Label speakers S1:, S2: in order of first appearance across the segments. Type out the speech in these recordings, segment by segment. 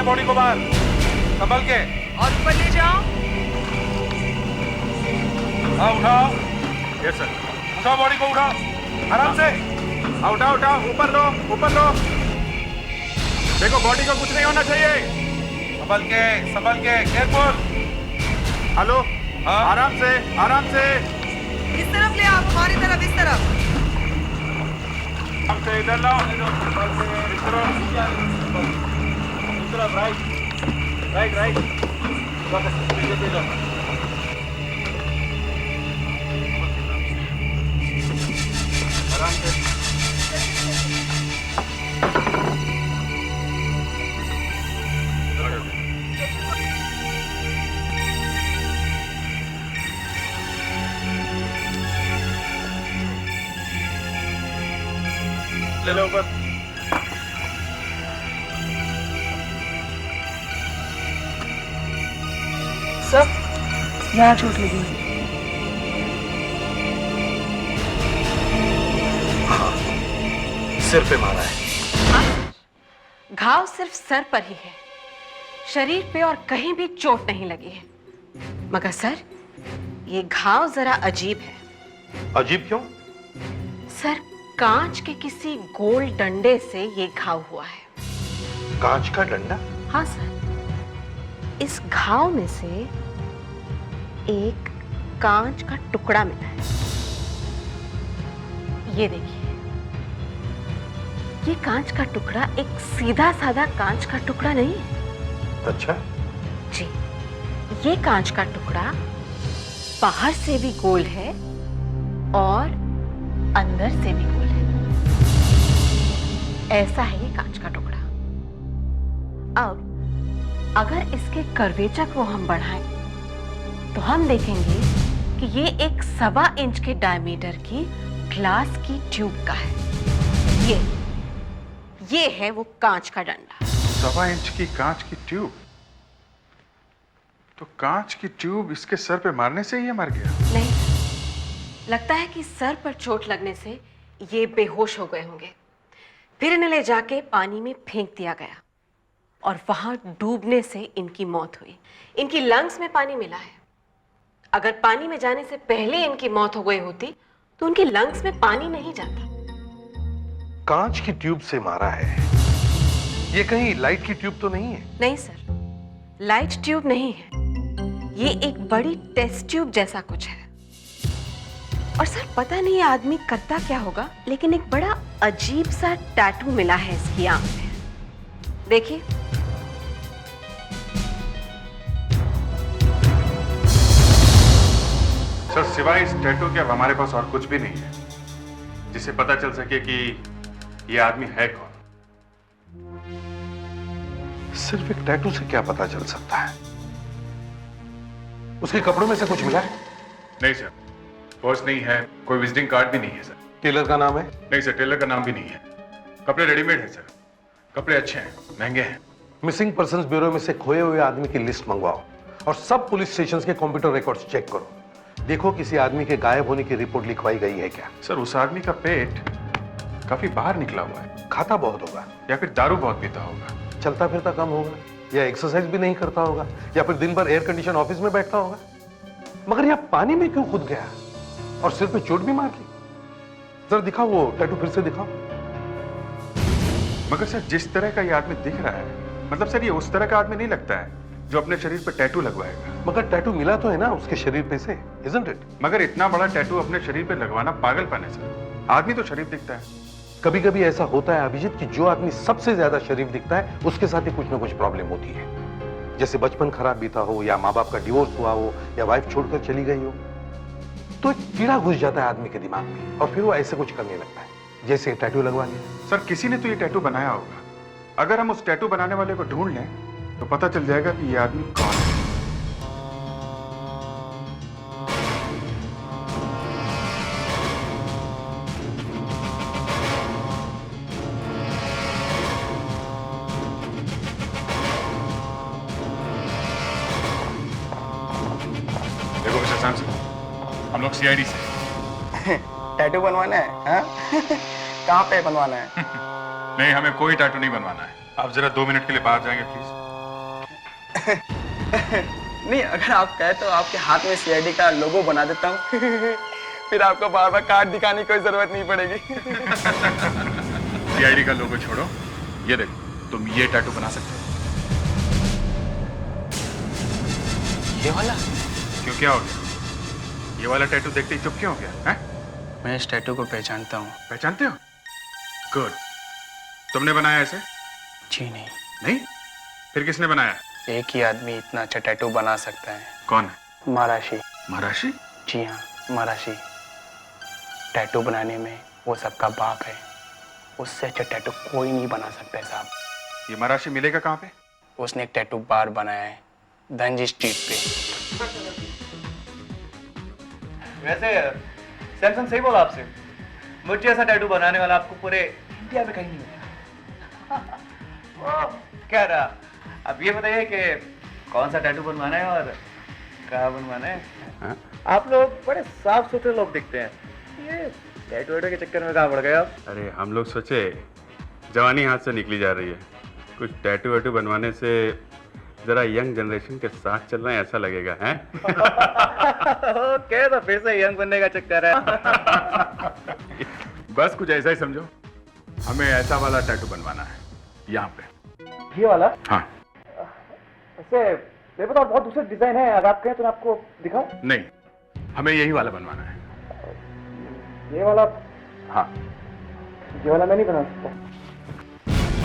S1: है बॉडी को बाहर, संभल के।
S2: और ऊपर ले जाओ।
S1: हाँ उठाओ। Yes sir. उठाओ बॉडी को, उठाओ आराम से। हाँ उठाओ उठाओ, ऊपर लो ऊपर लो। देखो बॉडी को कुछ नहीं होना चाहिए। संभल के केयरफुल। हेलो। हाँ आराम से आराम से।
S2: इस तरफ ले आओ, हमारी तरफ, इस तरफ।
S1: आराम से इधर लाओ। इस तरफ राइट राइट। आराम से। ले लो ऊपर।
S2: सर, यहाँ चोट लगी।
S3: हाँ, सिर पे मारा है।
S4: हाँ, घाव सिर्फ सर पर ही है, शरीर पे और कहीं भी चोट नहीं लगी है। मगर सर, ये घाव जरा अजीब है।
S3: अजीब क्यों?
S4: सर, कांच के किसी गोल डंडे से ये घाव हुआ है।
S3: कांच का डंडा?
S4: हाँ सर, इस घाव में से एक कांच का टुकड़ा मिला है। ये देखिए, ये कांच का टुकड़ा एक सीधा साधा कांच का टुकड़ा नहीं है।
S3: अच्छा
S4: जी, ये कांच का टुकड़ा बाहर से भी गोल है और अंदर से भी गोल है। ऐसा है ये कांच का टुकड़ा। अब अगर इसके कर्वेचर को हम बढ़ाएं तो हम देखेंगे कि ये एक 1.25 इंच के डायमीटर की ग्लास की ट्यूब का है। ये है वो कांच का डंडा।
S1: 1.25 इंच की कांच की ट्यूब? तो कांच की ट्यूब इसके सर पे मारने से ही ये मर गया?
S4: नहीं, लगता है कि सर पर चोट लगने से ये बेहोश हो गए होंगे। फिर इन्हें ले जाके पानी में फेंक दिया गया और वहां डूबने से इनकी मौत हुई। इनकी लंग्स में पानी मिला है। अगर पानी में जाने से पहले इनकी मौत हो गई होती तो उनकी लंग्स में पानी नहीं जाता।
S3: कांच की ट्यूब से मारा है। ये कहीं लाइट की ट्यूब तो नहीं है?
S4: नहीं सर, लाइट ट्यूब नहीं है। ये एक बड़ी टेस्ट ट्यूब जैसा कुछ है। और सर, पता नहीं ये आदमी करता क्या होगा, लेकिन एक बड़ा अजीब सा टैटू मिला है इसकी आंख में। देखिए,
S1: सर सिवाय इस टैटू के अब हमारे पास और कुछ भी नहीं है जिससे पता चल सके कि ये आदमी है कौन।
S3: सिर्फ एक टैटू से क्या पता चल सकता है? उसके कपड़ों में से कुछ मिला है?
S1: नहीं सर, पर्स नहीं है, कोई विजिटिंग कार्ड भी नहीं है सर।
S3: टेलर का नाम है?
S1: नहीं सर, टेलर का नाम भी नहीं है। कपड़े रेडीमेड है सर, कपड़े अच्छे हैं, महंगे हैं।
S3: मिसिंग पर्संस ब्यूरो में से खोए हुए आदमी की लिस्ट मंगवाओ और सब पुलिस स्टेशंस के कंप्यूटर रिकॉर्ड्स चेक करो। देखो किसी आदमी के गायब होने की रिपोर्ट लिखवाई गई है क्या।
S1: सर उस आदमी का पेट काफी बाहर निकला हुआ है।
S3: खाता बहुत होगा
S1: या फिर दारू बहुत पीता होगा।
S3: चलता फिरता कम होगा या एक्सरसाइज भी नहीं करता होगा या फिर दिन भर एयर कंडीशन ऑफिस में बैठता होगा। मगर यह पानी में क्यों कूद गया और सिर पे चोट भी मार ली? जरा दिखाओ वो टैटू, फिर से दिखाओ।
S1: मगर सर जिस तरह का ये आदमी दिख रहा है, मतलब सर ये उस तरह का आदमी नहीं लगता है जो अपने शरीर पे टैटू लगवाएगा।
S3: मगर टैटू मिला तो है ना उसके शरीर पे से, isn't it?
S1: मगर इतना बड़ा टैटू अपने शरीर पे लगवाना पागलपन है सर। आदमी तो शरीफ दिखता है।
S3: कभी कभी ऐसा होता है अभिजीत कि जो आदमी सबसे ज्यादा शरीफ दिखता है उसके साथ ही कुछ ना कुछ प्रॉब्लम होती है। जैसे बचपन खराब बीता हो या माँ बाप का डिवोर्स हुआ हो या वाइफ छोड़कर चली गई हो, तो एक कीड़ा घुस जाता है आदमी के दिमाग में और फिर वो ऐसे कुछ करने लगता है, जैसे टैटू लगवा लिया।
S1: सर किसी ने तो ये टैटू बनाया होगा। अगर हम उस टैटू बनाने वाले को ढूंढ लें तो पता चल जाएगा कि ये आदमी कौन है। देखो मिस्टर सैमसन, हम लोग सीआईडी से।
S5: टैटू बनवाना है? हाँ? कहाँ पे बनवाना है?
S1: नहीं, हमें कोई टैटू नहीं बनवाना है। आप जरा 2 मिनट के लिए बाहर जाएंगे प्लीज।
S5: नहीं, अगर आप कहे तो आपके हाथ में सीआईडी का लोगो बना देता हूँ। फिर आपको बार बार कार्ड दिखाने की कोई जरूरत नहीं पड़ेगी।
S1: सीआईडी का लोगो छोड़ो, ये देखो तुम ये टैटू बना सकते हो।
S5: ये वाला?
S1: क्यों, क्या हो गया? ये वाला टैटू देखते ही चुप क्यों हो गया हैं?
S5: मैं इस टैटू को पहचानता हूँ।
S1: पहचानते हो? गुड। तुमने बनाया ऐसे?
S5: जी नहीं।
S1: नहीं? फिर किसने बनाया?
S5: एक ही आदमी इतना अच्छा टैटू बना सकता है।
S1: कौन है?
S5: महाराशी।
S1: महाराशी?
S5: जी हाँ, महाराशी। टैटू बनाने में वो सबका बाप है। उससे अच्छा टैटू कोई नहीं बना सकता है साहब।
S1: ये महाराशी मिलेगा कहाँ पे?
S5: उसने एक टैटू बार बनाया है धनजी स्ट्रीट पे।
S6: वैसे सैमसंग सही बोला आपसे, मुझे ऐसा टैटू बनाने वाला आपको पूरे इंडिया में कहीं नहीं मिलेगा। क्या रहा, अब ये बताइए कि कौन सा टैटू बनवाना है और कहाँ बनवाना है?
S1: हाँ?
S6: आप लोग बड़े साफ सुथरे लोग दिखते हैं, ये टैटू वैटू के चक्कर में कहाँ पड़ गए आप?
S1: अरे हम लोग सोचे जवानी हाथ से निकली जा रही है, कुछ टैटू वैटू बनवाने से जरा यंग जनरेशन के साथ चलना ऐसा लगेगा, हैं?
S6: ओके, तो फिर से यंग बनने का चक्कर है।
S1: बस कुछ ऐसा ही समझो, हमें ऐसा वाला टैटू बनवाना है यहाँ पे।
S6: ये वाला?
S1: हाँ।
S6: वैसे मेरे पास बहुत दूसरे डिजाइन है, अगर आप कहें तो मैं आपको दिखाऊं?
S1: नहीं, हमें यही वाला बनवाना है।
S6: ये वाला?
S1: हाँ।
S6: ये वाला मैं नहीं बना सकता।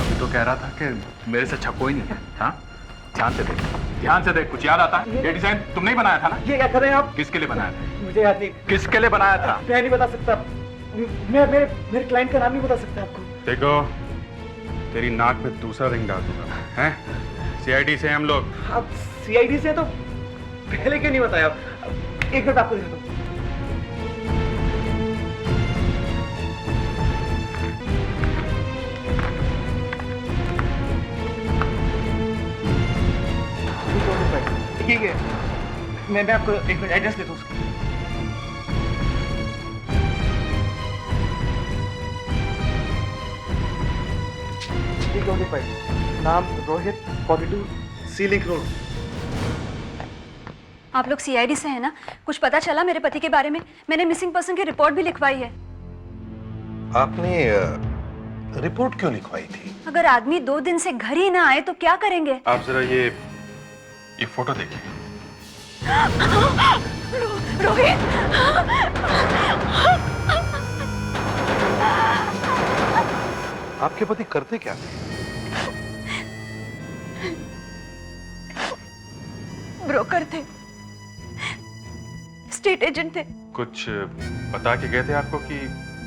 S1: अभी तो कह रहा था कि मेरे से अच्छा कोई नहीं है। हाँ, ध्यान से देख, ध्यान से देख, कुछ याद आता है? ये डिजाइन तुमने ही बनाया था ना?
S6: ये क्या कर रहे हैं आप?
S1: किसके लिए बनाया था?
S6: मुझे याद नहीं।
S1: किसके लिए बनाया था?
S6: मैं नहीं बता सकता। मैं मेरे क्लाइंट का नाम नहीं बता सकता आपको।
S1: देखो, तेरी नाक में दूसरा रिंग डाल दूंगा, हैं? सीआईडी से हम लोग।
S6: आप सीआईडी से तो पहले क्यों नहीं बताया? एक मिनट आपको दिखाता हूँ। ठीक है, मैं आपको एक मिनट एड्रेस देता हूँ उसका। नाम रोहित, 42 सी लिंक रोड।
S7: आप लोग सीआईडी से हैं ना? कुछ पता चला मेरे पति के बारे में? मैंने मिसिंग पर्सन की रिपोर्ट भी लिखवाई है।
S3: आपने रिपोर्ट क्यों लिखवाई थी?
S7: अगर आदमी 2 दिन से घर ही ना आए तो क्या करेंगे?
S1: आप जरा ये फोटो देखिए।
S7: रोहित!
S3: आपके पति करते क्या थे?
S7: ब्रोकर थे, स्टेट एजेंट थे।
S1: कुछ बता के गए थे आपको कि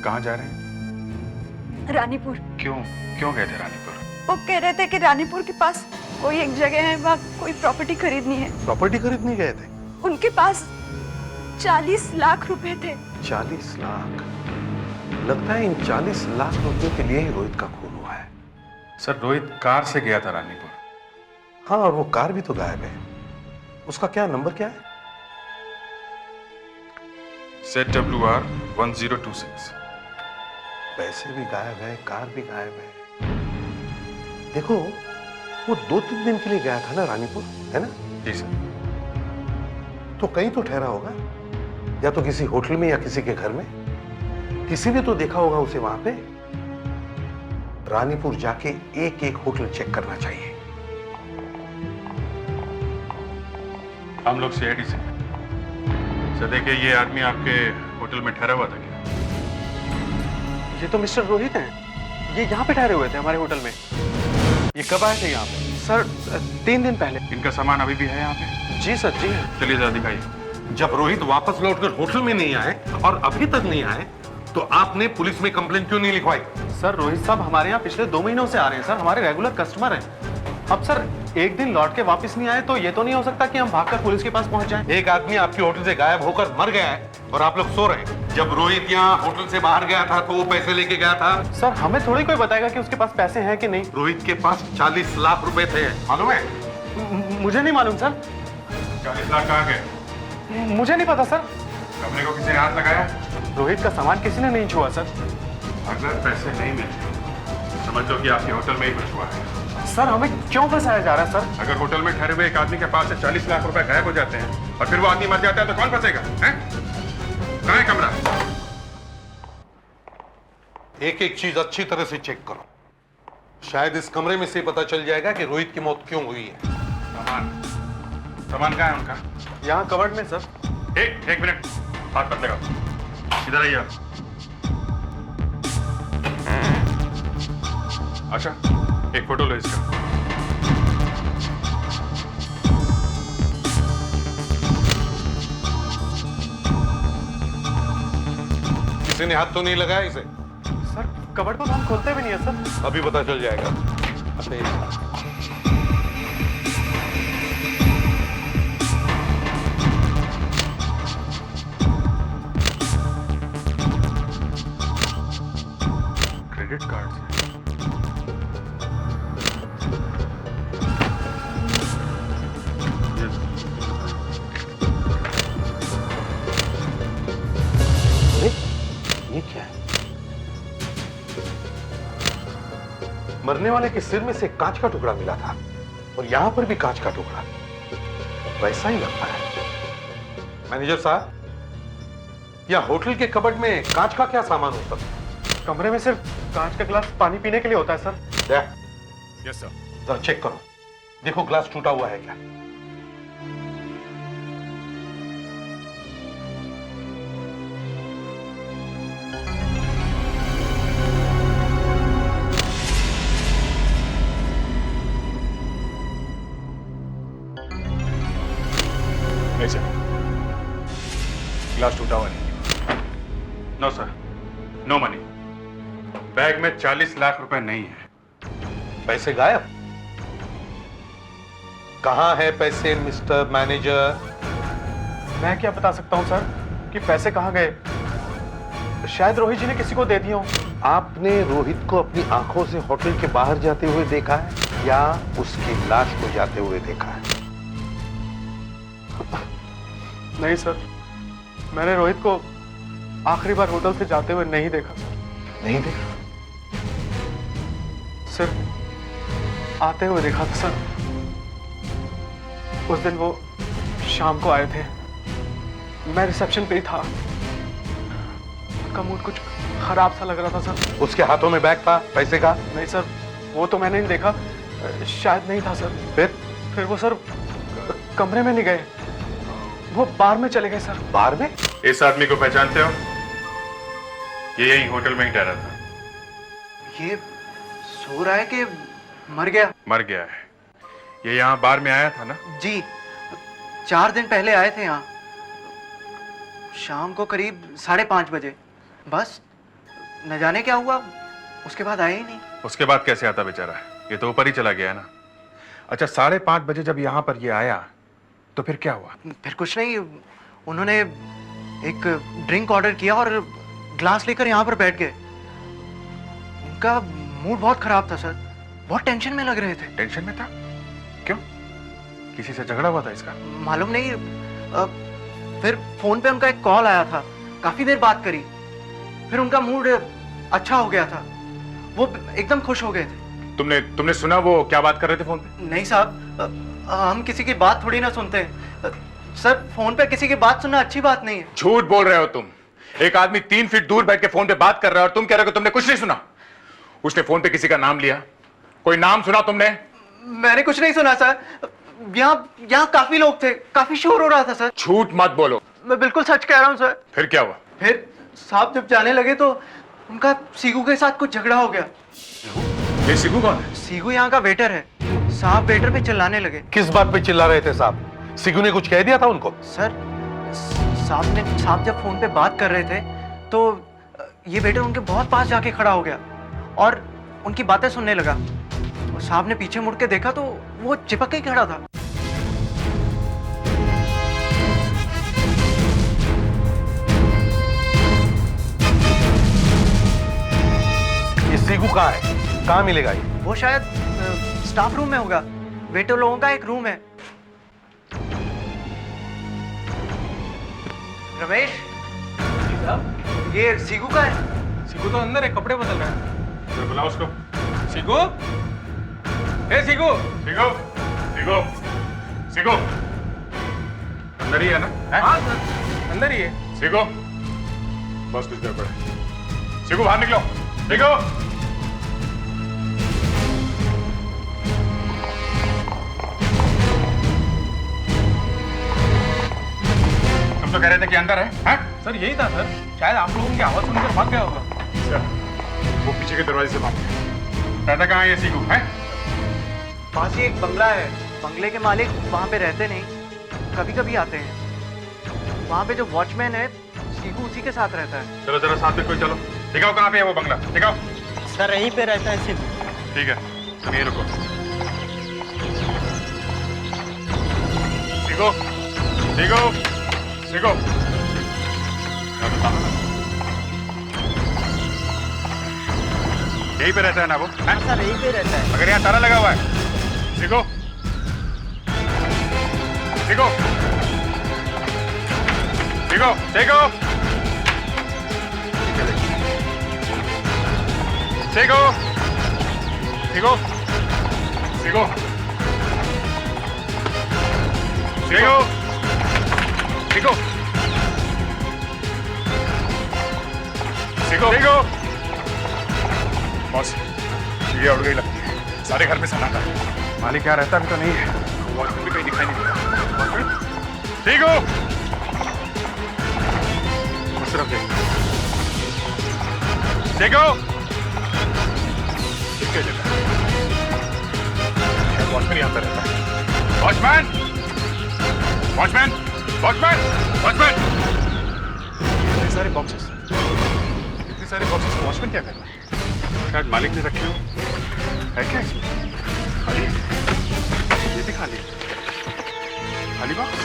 S1: कहाँ जा रहे हैं?
S7: रानीपुर।
S1: क्यों गए थे रानीपुर?
S7: वो कह रहे थे कि रानीपुर के पास कोई एक जगह है, वहाँ कोई प्रॉपर्टी खरीदनी है।
S3: प्रॉपर्टी खरीदने गए थे?
S7: उनके पास 40 लाख रुपए थे।
S3: 40 लाख? लगता है इन 40 लाख रुपयों के लिए ही रोहित का खून हुआ है।
S1: सर, रोहित कार से गया था रानीपुर।
S3: हाँ, और वो कार भी तो गायब है। उसका क्या नंबर क्या है?
S1: ZWR 1026।
S3: पैसे भी गायब है, कार भी गायब है। देखो, वो 2-3 दिन के लिए गया था ना रानीपुर, है ना?
S1: जी सर।
S3: तो कहीं तो ठहरा होगा, या तो किसी होटल में या किसी के घर में। किसी ने तो देखा होगा उसे वहां पे। रानीपुर जाके एक होटल चेक करना चाहिए।
S1: हम लोग सीआईडी से। सर देखिए, ये आदमी आपके होटल में ठहरा हुआ था क्या?
S6: ये तो मिस्टर रोहित हैं। ये यहाँ पे ठहरे हुए थे हमारे होटल में। ये कब आए थे यहाँ पे? सर 3 दिन पहले।
S1: इनका सामान अभी भी है यहाँ पे?
S6: जी सर, जी।
S1: चलिए जरा दिखाइए।
S3: जब रोहित वापस लौटकर होटल में नहीं आए और अभी तक नहीं आए, तो आपने पुलिस में कंप्लेंट क्यों नहीं लिखवाई?
S6: सर रोहित साहब हमारे यहाँ पिछले 2 महीनों से आ रहे हैं सर, हमारे रेगुलर कस्टमर हैं। अब सर एक दिन लौट के वापस नहीं आए तो ये तो नहीं हो सकता कि हम भागकर पुलिस के पास पहुंच जाएं।
S3: एक आदमी आपके होटल से गायब होकर मर गया है और आप लोग सो रहे हैं। जब रोहित यहाँ होटल से बाहर गया था तो वो पैसे लेके गया था।
S6: सर हमें थोड़ी कोई बताएगा कि उसके पास पैसे हैं कि नहीं।
S3: रोहित के पास 40 लाख रुपए थे, मालूम है?
S6: मुझे नहीं मालूम सर।
S1: 40 लाख कहाँ गए?
S6: मुझे नहीं पता सर।
S1: कमरे को किसी ने हाथ लगाया?
S6: रोहित का सामान किसी ने नहीं छुआ सर।
S1: अगर पैसे नहीं मिले समझ लो कि आपके होटल में ही कुछ हुआ है।
S6: सर हमें क्यों फंसाया जा रहा है सर?
S1: अगर होटल में ठहरे हुए एक आदमी के पास से 40 लाख रुपए गायब हो जाते हैं और फिर वो आदमी मर जाता है तो कौन फंसेगा? हैं? कहाँ है कमरा?
S3: एक एक चीज अच्छी तरह से चेक करो। शायद इस कमरे में से पता चल जाएगा कि रोहित की मौत क्यों हुई है।
S1: सामान कहाँ है उनका?
S6: यहाँ कवर्ड में सर।
S1: एक मिनट, हाथ मत लगाओ, इधर आइए आप। अच्छा, एक फोटो लो इसका।
S3: किसी ने हाथ तो नहीं लगाया इसे?
S6: सर कवर्ड को तो हम खोलते भी नहीं है सर।
S3: अभी पता चल जाएगा। अच्छा ये
S1: क्रेडिट कार्ड से
S3: ये क्या है? मरने वाले के सिर में से कांच का टुकड़ा मिला था और यहां पर भी कांच का टुकड़ा, वैसा ही लगता है। मैनेजर साहब, या होटल के कबर्ड में कांच का क्या सामान हो सकता है?
S6: कमरे में सिर्फ कांच का गिलास पानी पीने के लिए होता है सर।
S1: Yes sir.
S3: जरा चेक करो, देखो ग्लास टूटा हुआ है क्या।
S1: नहीं सर, ग्लास टूटा हुआ नहीं। No sir, no money. Bag में 40 लाख रुपए नहीं है।
S3: पैसे गायब? कहां है पैसे मिस्टर मैनेजर?
S6: मैं क्या बता सकता हूँ सर कि पैसे कहाँ गए। शायद रोहित जी ने किसी को दे दिए हों।
S3: आपने रोहित को अपनी आंखों से होटल के बाहर जाते हुए देखा है या उसकी लाश को जाते हुए देखा है?
S6: नहीं सर, मैंने रोहित को आखिरी बार होटल से जाते हुए नहीं देखा।
S3: नहीं देखा?
S6: सिर्फ आते हुए देखा था सर। उस दिन वो शाम को आए थे, मैं रिसेप्शन पे ही था। उनका मूड कुछ खराब सा लग रहा था सर।
S3: उसके हाथों में बैग था पैसे का?
S6: नहीं सर, वो तो मैंने नहीं देखा, शायद नहीं था सर। फिर वो सर कमरे में नहीं गए, वो बार में चले गए सर।
S3: बार में?
S1: इस आदमी को पहचानते हो? ये यही होटल में ही ठहरा था।
S5: ये सो रहा है कि मर गया?
S1: मर गया है। ये यहाँ बार में आया था ना?
S5: जी, 4 दिन पहले आए थे यहाँ, शाम को करीब 5:30 बजे। बस न जाने क्या हुआ, उसके बाद आए ही नहीं।
S1: उसके बाद कैसे आता बेचारा? ये तो ऊपर ही चला गया ना। अच्छा, 5:30 बजे जब यहाँ पर ये आया तो फिर क्या हुआ?
S5: फिर कुछ नहीं, उन्होंने एक ड्रिंक ऑर्डर किया और ग्लास लेकर यहाँ पर बैठ गए। उनका मूड बहुत खराब था सर, बहुत टेंशन में लग रहे थे।
S1: टेंशन में था? क्यों? किसी से झगड़ा हुआ था इसका?
S5: मालूम नहीं। फिर फोन पे उनका एक कॉल आया था, काफी देर बात करी, फिर उनका मूड अच्छा हो गया था, वो एकदम खुश हो गए थे।
S1: तुमने सुना वो क्या बात कर रहे थे फोन पे?
S5: नहीं साहब, हम किसी की बात थोड़ी ना सुनते हैं सर। फोन पे किसी की बात सुनना अच्छी बात नहीं है।
S1: झूठ बोल रहे हो तुम। एक आदमी 3 फीट दूर बैठ के फोन पे बात कर रहा है और तुम कह रहे हो कि तुमने कुछ नहीं सुना। उसने फोन पे किसी का नाम लिया, कोई नाम सुना तुमने?
S5: मैंने कुछ नहीं सुना सर। यहाँ काफी लोग थे, काफी शोर हो रहा था सर।
S1: झूठ मत बोलो।
S5: मैं बिल्कुल सच कह रहा हूँ सर।
S1: फिर क्या हुआ?
S5: फिर साहब जब जाने लगे तो उनका सीगू के साथ कुछ झगड़ा हो गया।
S1: ये सिगू कौन है?
S5: सीगू यहाँ का वेटर है। साहब वेटर पे चिल्लाने लगे।
S3: किस बात पे चिल्ला रहे थे साहब? सिगू ने कुछ कह दिया था उनको?
S5: सर साहब जब फोन पे बात कर रहे थे तो ये वेटर उनके बहुत पास जाके खड़ा हो गया और उनकी बातें सुनने लगा। और साहब ने पीछे मुड़ के देखा तो वो चिपक के ही खड़ा था।
S3: ये सिगू कहाँ है? कहाँ मिलेगा ये?
S5: वो शायद स्टाफ रूम में होगा। वेटर लोगों का एक रूम है। रमेश, ये सीगू का है।
S6: सीगू तो अंदर है, कपड़े बदल रहा है।
S1: बुलाओ उसको।
S6: सीगू,
S1: ए सीगो सीगो सीगो सीगो अंदर ही है ना? हाँ सर अंदर ही है। सीगो बस कुछ देर पड़े। सीगो बाहर निकलो। सीगो तुम तो कह रहे थे कि अंदर है? हाँ?
S6: सर यही था सर, शायद आप लोगों की आवाज सुनकर भाग गया होगा।
S1: अच्छा, वो पीछे के दरवाजे से भाग गया। दादा कहाँ है ये सीगो? है
S5: पास ही एक बंगला है, बंगले के मालिक वहाँ पे रहते नहीं, कभी कभी आते हैं। वहाँ पे जो वॉचमैन है सीगू उसी के साथ रहता है।
S1: चलो जरा साथ में कोई चलो, दिखाओ कहाँ पे है वो बंगला, दिखाओ।
S5: सर यहीं पे रहता है सीगू।
S1: ठीक है तुम यहीं रुको। सीगो सीगो सीगो यहीं पे रहता है ना वो?
S5: सर यहीं पे रहता है।
S1: मगर यहाँ ताला लगा हुआ है। सीगो सीगो सीगो सीगो सीगो सीगो सीगो सीगो सीगो सीगो सीगो बॉस ये उड़ गई लगती है। सारे घर में सन्नाटा है। मालिक यहाँ रहता भी तो नहीं है, वॉचमैन भी कहीं दिखाई नहीं देता। वॉचमैन सीगो उस तरफ देख। सीगो ठीक है जगह वॉचमैन यहाँ पे रहता है। वॉचमैन वॉचमैन वॉचमैन वॉचमैन इतने सारे बॉक्सेस वॉचमैन क्या कर रहा है? शायद मालिक ने रखे हो। है क्या इसमें? खाली ये भी खाली खाली बॉक्स।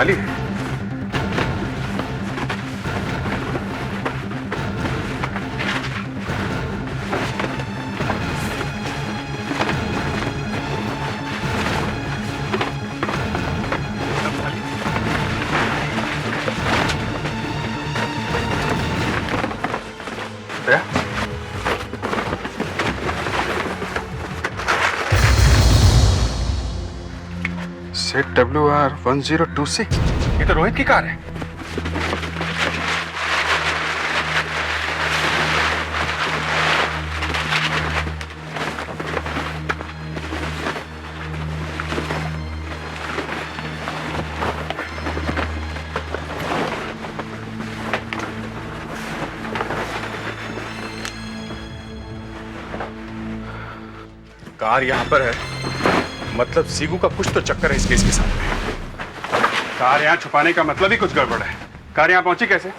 S1: खाली सेट WR1026। ये तो रोहित की कार है। कार यहां पर है, मतलब सीगू का कुछ तो चक्कर है इस केस के साथ में। कार यहाँ छुपाने का मतलब ही कुछ गड़बड़ है। कार यहाँ पहुंची कैसे?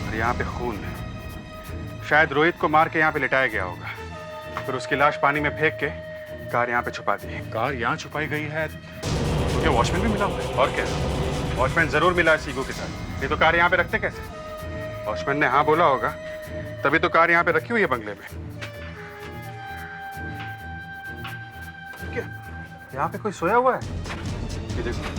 S1: और यहाँ पे खून है। शायद रोहित को मार के यहाँ पे लिटाया गया होगा, फिर उसकी लाश पानी में फेंक के कार यहाँ पे छुपा दी। कार यहाँ छुपाई गई है तो क्या वॉचमैन भी मिला हुआ है? और क्या, वॉचमैन जरूर मिला है सीगू के साथ। ये तो कार यहाँ पे रखते कैसे? वॉचमैन ने हाँ बोला होगा, तभी तो कार यहाँ पे रखी हुई है बंगले में। क्या यहाँ पे कोई सोया हुआ है? ये देखो,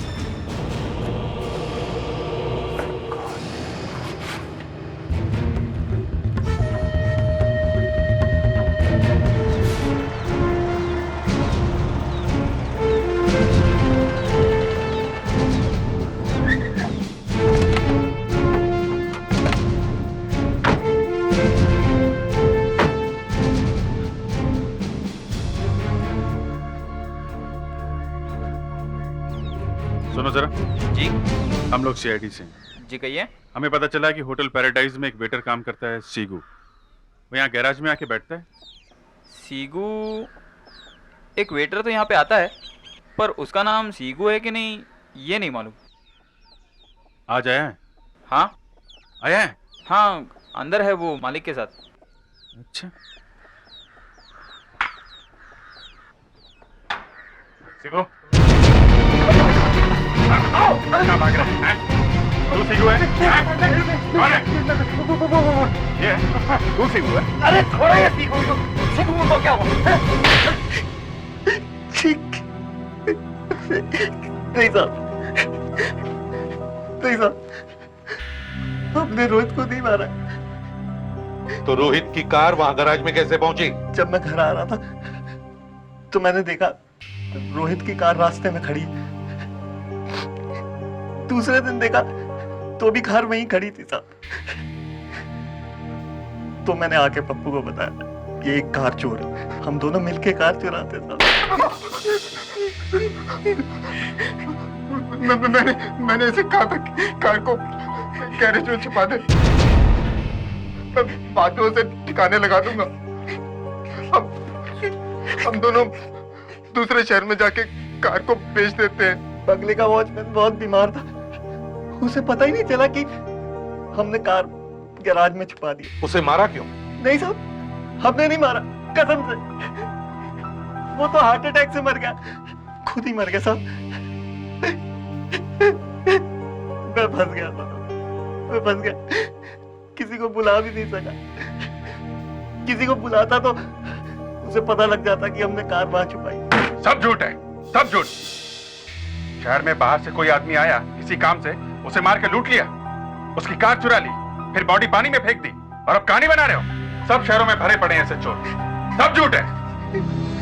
S1: हम लोग सीआईडी से हैं।
S8: जी कहिए।
S1: हमें पता चला है कि होटल पैराडाइज में एक वेटर काम करता है, सीगू। वो यहाँ गैराज में आके बैठता है।
S8: सीगू? एक वेटर तो यहाँ पे आता है, पर उसका नाम सीगू है कि नहीं ये नहीं मालूम।
S1: आज आया है?
S8: हाँ
S1: आया है?
S8: हाँ, अंदर है वो मालिक के साथ।
S1: अच्छा। सीगू, कहाँ भाग रहा है? तू सीगू है? कौन है? ये तू सीगू है?
S5: अरे थोड़ा ये सीगू को क्या हुआ? नहीं साहब, नहीं साहब, हमने रोहित को नहीं मारा।
S3: तो रोहित की कार वहां गैराज में कैसे पहुंची?
S5: जब मैं घर आ रहा था तो मैंने देखा रोहित की कार रास्ते में खड़ी है। दूसरे दिन देखा तो भी कार वहीं खड़ी थी साहब। तो मैंने आके पप्पू को बताया ये एक कार चोर है, हम दोनों मिलके कार चुराते साहब।
S1: मैंने ऐसे कहा था कि कार को गैरेज में छुपा दे। मैं बाद में उसे ठिकाने लगा दूंगा। हम दोनों दूसरे शहर में जाके कार को बेच देते हैं।
S5: बगले का वॉचमैन बहुत बीमार था, उसे पता ही नहीं चला कि हमने कार गैराज में छुपा दी।
S3: उसे मारा क्यों?
S5: नहीं साहब, हमने नहीं मारा, कसम से। वो तो हार्ट अटैक से मर गया, खुद ही मर गया साहब। मैं फंस गया था, मैं फंस गया, किसी को बुला भी नहीं सका। किसी को बुलाता तो उसे पता लग जाता कि हमने कार वहां छुपाई।
S1: सब झूठ है, सब झूठ। शहर में बाहर से कोई आदमी आया किसी काम से, उसे मार के लूट लिया, उसकी कार चुरा ली, फिर बॉडी पानी में फेंक दी, और अब कहानी बना रहे हो। सब शहरों में भरे पड़े हैं ऐसे चोर। सब झूठ है।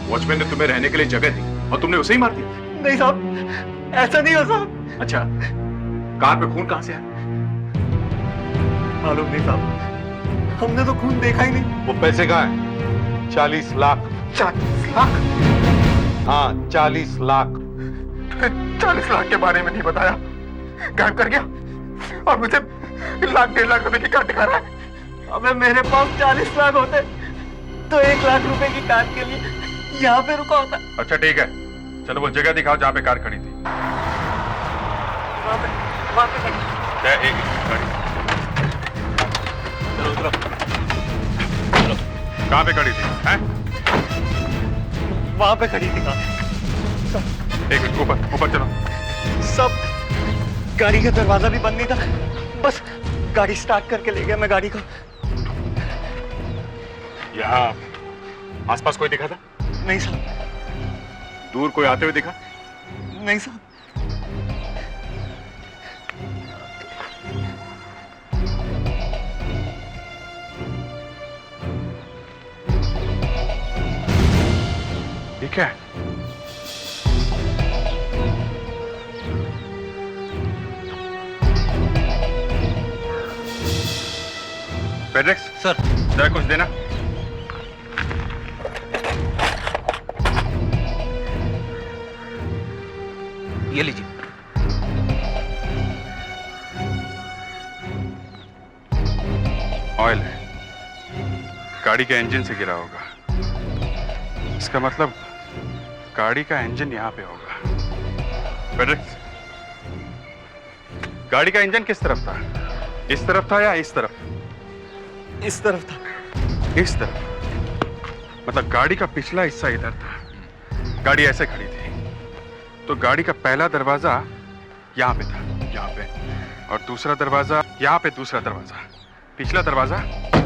S1: वॉचमैन ने तुम्हें रहने के लिए जगह दी और तुमने उसे ही मार दिया।
S5: नहीं साहब, ऐसा नहीं हो साहब।
S1: अच्छा, कार पे खून कहां से है?
S5: मालूम नहीं साहब, हमने तो खून देखा ही नहीं।
S3: वो पैसे कहाँ हैं? 40 लाख।
S1: 40 लाख?
S3: हाँ, 40 लाख।
S1: 40 लाख के बारे में नहीं बताया, गायब कर गया, और मुझे लाख 1.5 लाख रुपए की कार दिखा रहा है।
S5: अबे मेरे पास 40 लाख होते तो 1 लाख रुपए की कार के लिए यहाँ पे रुका होता।
S1: अच्छा ठीक है, चलो वो जगह दिखाओ जहाँ पे कार खड़ी थी।
S5: वहाँ पे खड़ी।
S1: एक गाड़ी, चलो उतरो। कहाँ पे खड़ी थी? हैं?
S5: वहाँ पे खड़ी थी कार।
S1: एक मिनट, ऊपर ऊपर चलो।
S5: सब गाड़ी का दरवाजा भी बंद नहीं था, बस गाड़ी स्टार्ट करके ले गया मैं गाड़ी को।
S1: यहाँ आसपास कोई दिखा था?
S5: नहीं साहब।
S1: दूर कोई आते हुए दिखा?
S5: नहीं साहब।
S1: ठीक है। पेड्रिक्स
S6: सर।
S1: जरा कुछ देना।
S6: ये लीजिए।
S1: ऑयल है, गाड़ी के इंजन से गिरा होगा। इसका मतलब गाड़ी का इंजन यहाँ पे होगा। पेड्रिक्स, गाड़ी का इंजन किस तरफ था? इस तरफ था या इस तरफ?
S5: इस तरफ था।
S1: इस तरफ? मतलब गाड़ी का पिछला हिस्सा इधर था, गाड़ी ऐसे खड़ी थी, तो गाड़ी का पहला दरवाजा यहाँ पे था, यहाँ पे, और दूसरा दरवाजा यहाँ पे, दूसरा दरवाजा, पिछला दरवाजा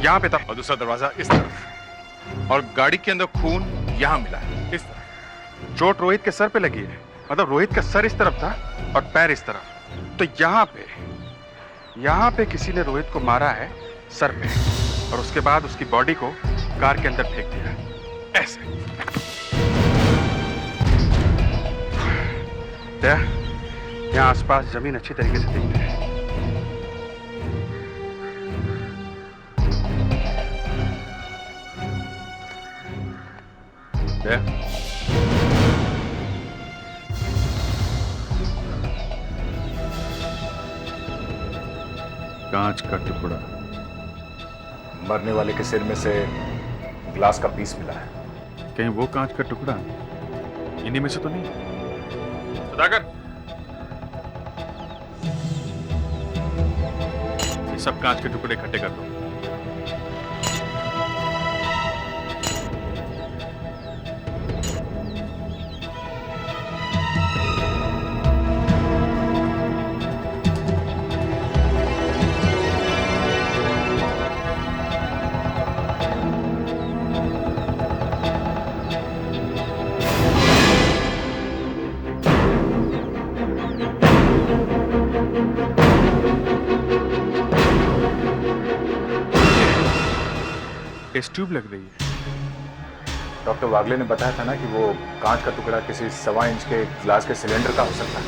S1: यहाँ पे था, और दूसरा दरवाजा इस तरफ, और गाड़ी के अंदर खून यहाँ मिला है, इस तरफ। चोट रोहित के सर पे लगी है, मतलब रोहित का सर इस तरफ था और पैर इस तरफ, तो यहाँ पे किसी ने रोहित को मारा है सर पे, और उसके बाद उसकी बॉडी को कार के अंदर फेंक दिया ऐसे। यहाँ आसपास जमीन अच्छी तरीके से दिख रही है। कांच का टुकड़ा।
S9: मरने वाले के सिर में से ग्लास का पीस मिला है।
S1: कहीं वो कांच का टुकड़ा इन्हीं में से तो नहीं? सुधाकर, ये सब कांच के टुकड़े इकट्ठे कर दो। टेस्ट ट्यूब लग रही है।
S9: डॉक्टर वागले ने बताया था ना कि वो कांच का टुकड़ा किसी 1.25 इंच के ग्लास के सिलेंडर का हो सकता है।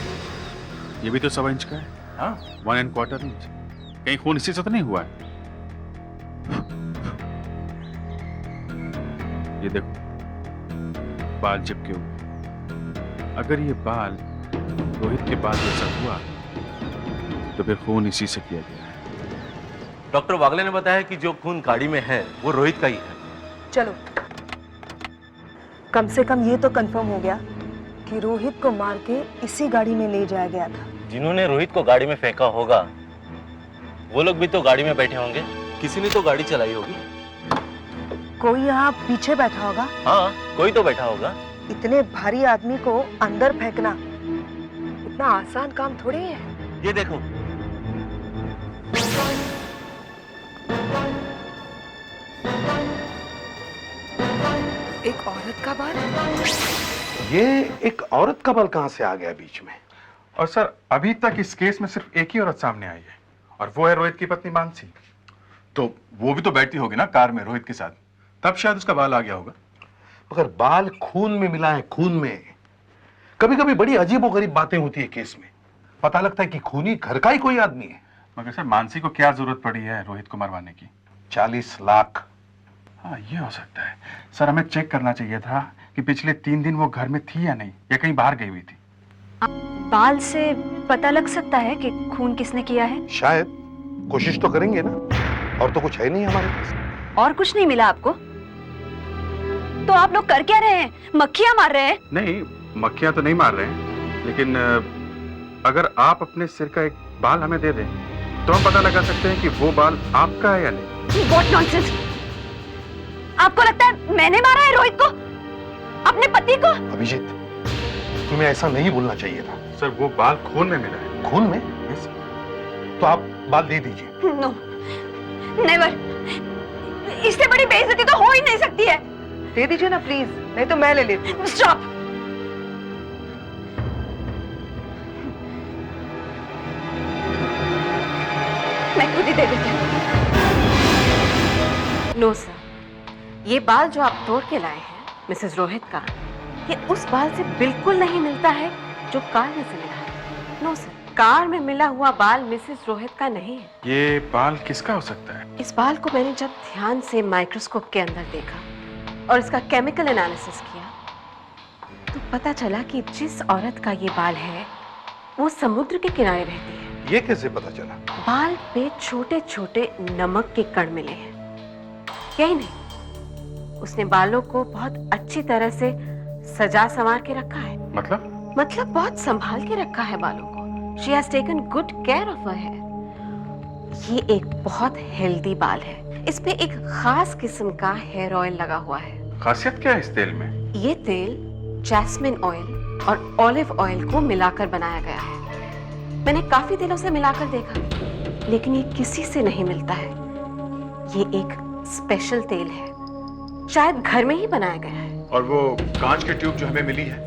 S1: ये भी तो 1.25 इंच का है।
S9: हाँ,
S1: 1¼ इंच। कहीं खून इसी से तो नहीं हुआ है? ये देखो, बाल चिपके हुए। अगर ये बाल रोहित के बाल जैसा हुआ तो फिर खून इसी से किया गया है।
S10: डॉक्टर वागले ने बताया कि जो खून गाड़ी में है वो रोहित का ही है।
S2: चलो, कम से कम ये तो कंफर्म हो गया कि रोहित को मार के इसी गाड़ी में ले जाया गया था।
S10: जिन्होंने रोहित को गाड़ी में फेंका होगा वो लोग भी तो गाड़ी में बैठे होंगे। किसी ने तो गाड़ी चलाई होगी।
S2: कोई यहाँ पीछे बैठा होगा।
S10: हाँ, कोई तो बैठा होगा।
S2: इतने भारी आदमी को अंदर फेंकना इतना आसान काम थोड़ी है।
S10: ये देखो,
S2: एक औरत का बाल।
S3: ये एक औरत का बाल कहां से आ गया बीच में?
S1: और सर, अभी तक इस केस में सिर्फ एक ही औरत सामने आई है और वो है रोहित की पत्नी मानसी। तो वो भी तो बैठती होगी ना कार में रोहित के साथ, तब शायद उसका बाल आ गया होगा।
S3: मगर बाल खून में मिला है, खून में। कभी कभी बड़ी अजीबोगरीब बातें होती है केस में। पता लगता है कि खूनी घर का ही कोई आदमी है।
S1: मगर सर, मानसी को क्या जरूरत पड़ी है रोहित को मरवाने की?
S3: 40 लाख।
S1: हाँ, ये हो सकता है। सर, हमें चेक करना चाहिए था कि पिछले 3 दिन वो घर में थी या नहीं, या कहीं बाहर गई हुई थी।
S7: बाल से पता लग सकता है कि खून किसने किया है।
S3: शायद। कोशिश तो करेंगे ना, और तो कुछ है नहीं हमारे पास।
S7: और कुछ नहीं मिला आपको? तो आप लोग कर क्या रहे हैं? मक्खियां मार रहे हैं?
S1: नहीं, मक्खियां तो नहीं मार रहे हैं, लेकिन अगर आप अपने सिर का एक बाल हमें दे दें तो हम पता लगा सकते हैं कि वो बाल आपका है या नहीं।
S7: What nonsense! आपको लगता है मैंने मारा है रोहित को, अपने पति को?
S3: अभिजीत, तुम्हें ऐसा नहीं बोलना चाहिए था।
S1: सर, वो बाल खून में मिला है।
S3: खून में?
S1: Yes.
S3: तो आप बाल दे दीजिए।
S7: No, never. इससे बड़ी बेइज्जती तो हो ही नहीं सकती है।
S2: दे दीजिए ना प्लीज, नहीं तो मैं ले लेती हूँ।
S7: स्टॉप। मैं खुद ही दे देती हूँ।
S4: नो सर, ये बाल जो आप तोड़ के लाए हैं मिसेस रोहित का, ये उस बाल से बिल्कुल नहीं मिलता है जो कार में से मिला है। नो सर, कार में मिला हुआ बाल मिसेस रोहित का नहीं है।
S1: ये बाल किसका हो सकता है?
S4: इस बाल को मैंने जब ध्यान से माइक्रोस्कोप के अंदर देखा और इसका केमिकल एनालिसिस किया तो पता चला कि जिस औरत का ये बाल है वो समुद्र के किनारे रहती है।
S3: ये कैसे पता चला?
S4: बाल पे छोटे छोटे नमक के कण मिले हैं। यही नहीं, उसने बालों को बहुत अच्छी तरह से सजा संवार के रखा है। मतलब बहुत संभाल के रखा है बालों को। She has taken good care of her hair. ये एक बहुत हेल्दी बाल है। इस पे एक खास किस्म का हेयर ऑयल लगा हुआ है।
S1: खासियत क्या है इस तेल में?
S4: ये तेल जैस्मिन ऑयल और ऑलिव ऑयल को मिलाकर बनाया गया है। मैंने काफी दिनों से मिलाकर देखा, लेकिन ये किसी से नहीं मिलता है। ये एक स्पेशल तेल है, शायद घर में ही बनाया गया है।
S1: और वो कांच की ट्यूब जो हमें मिली है,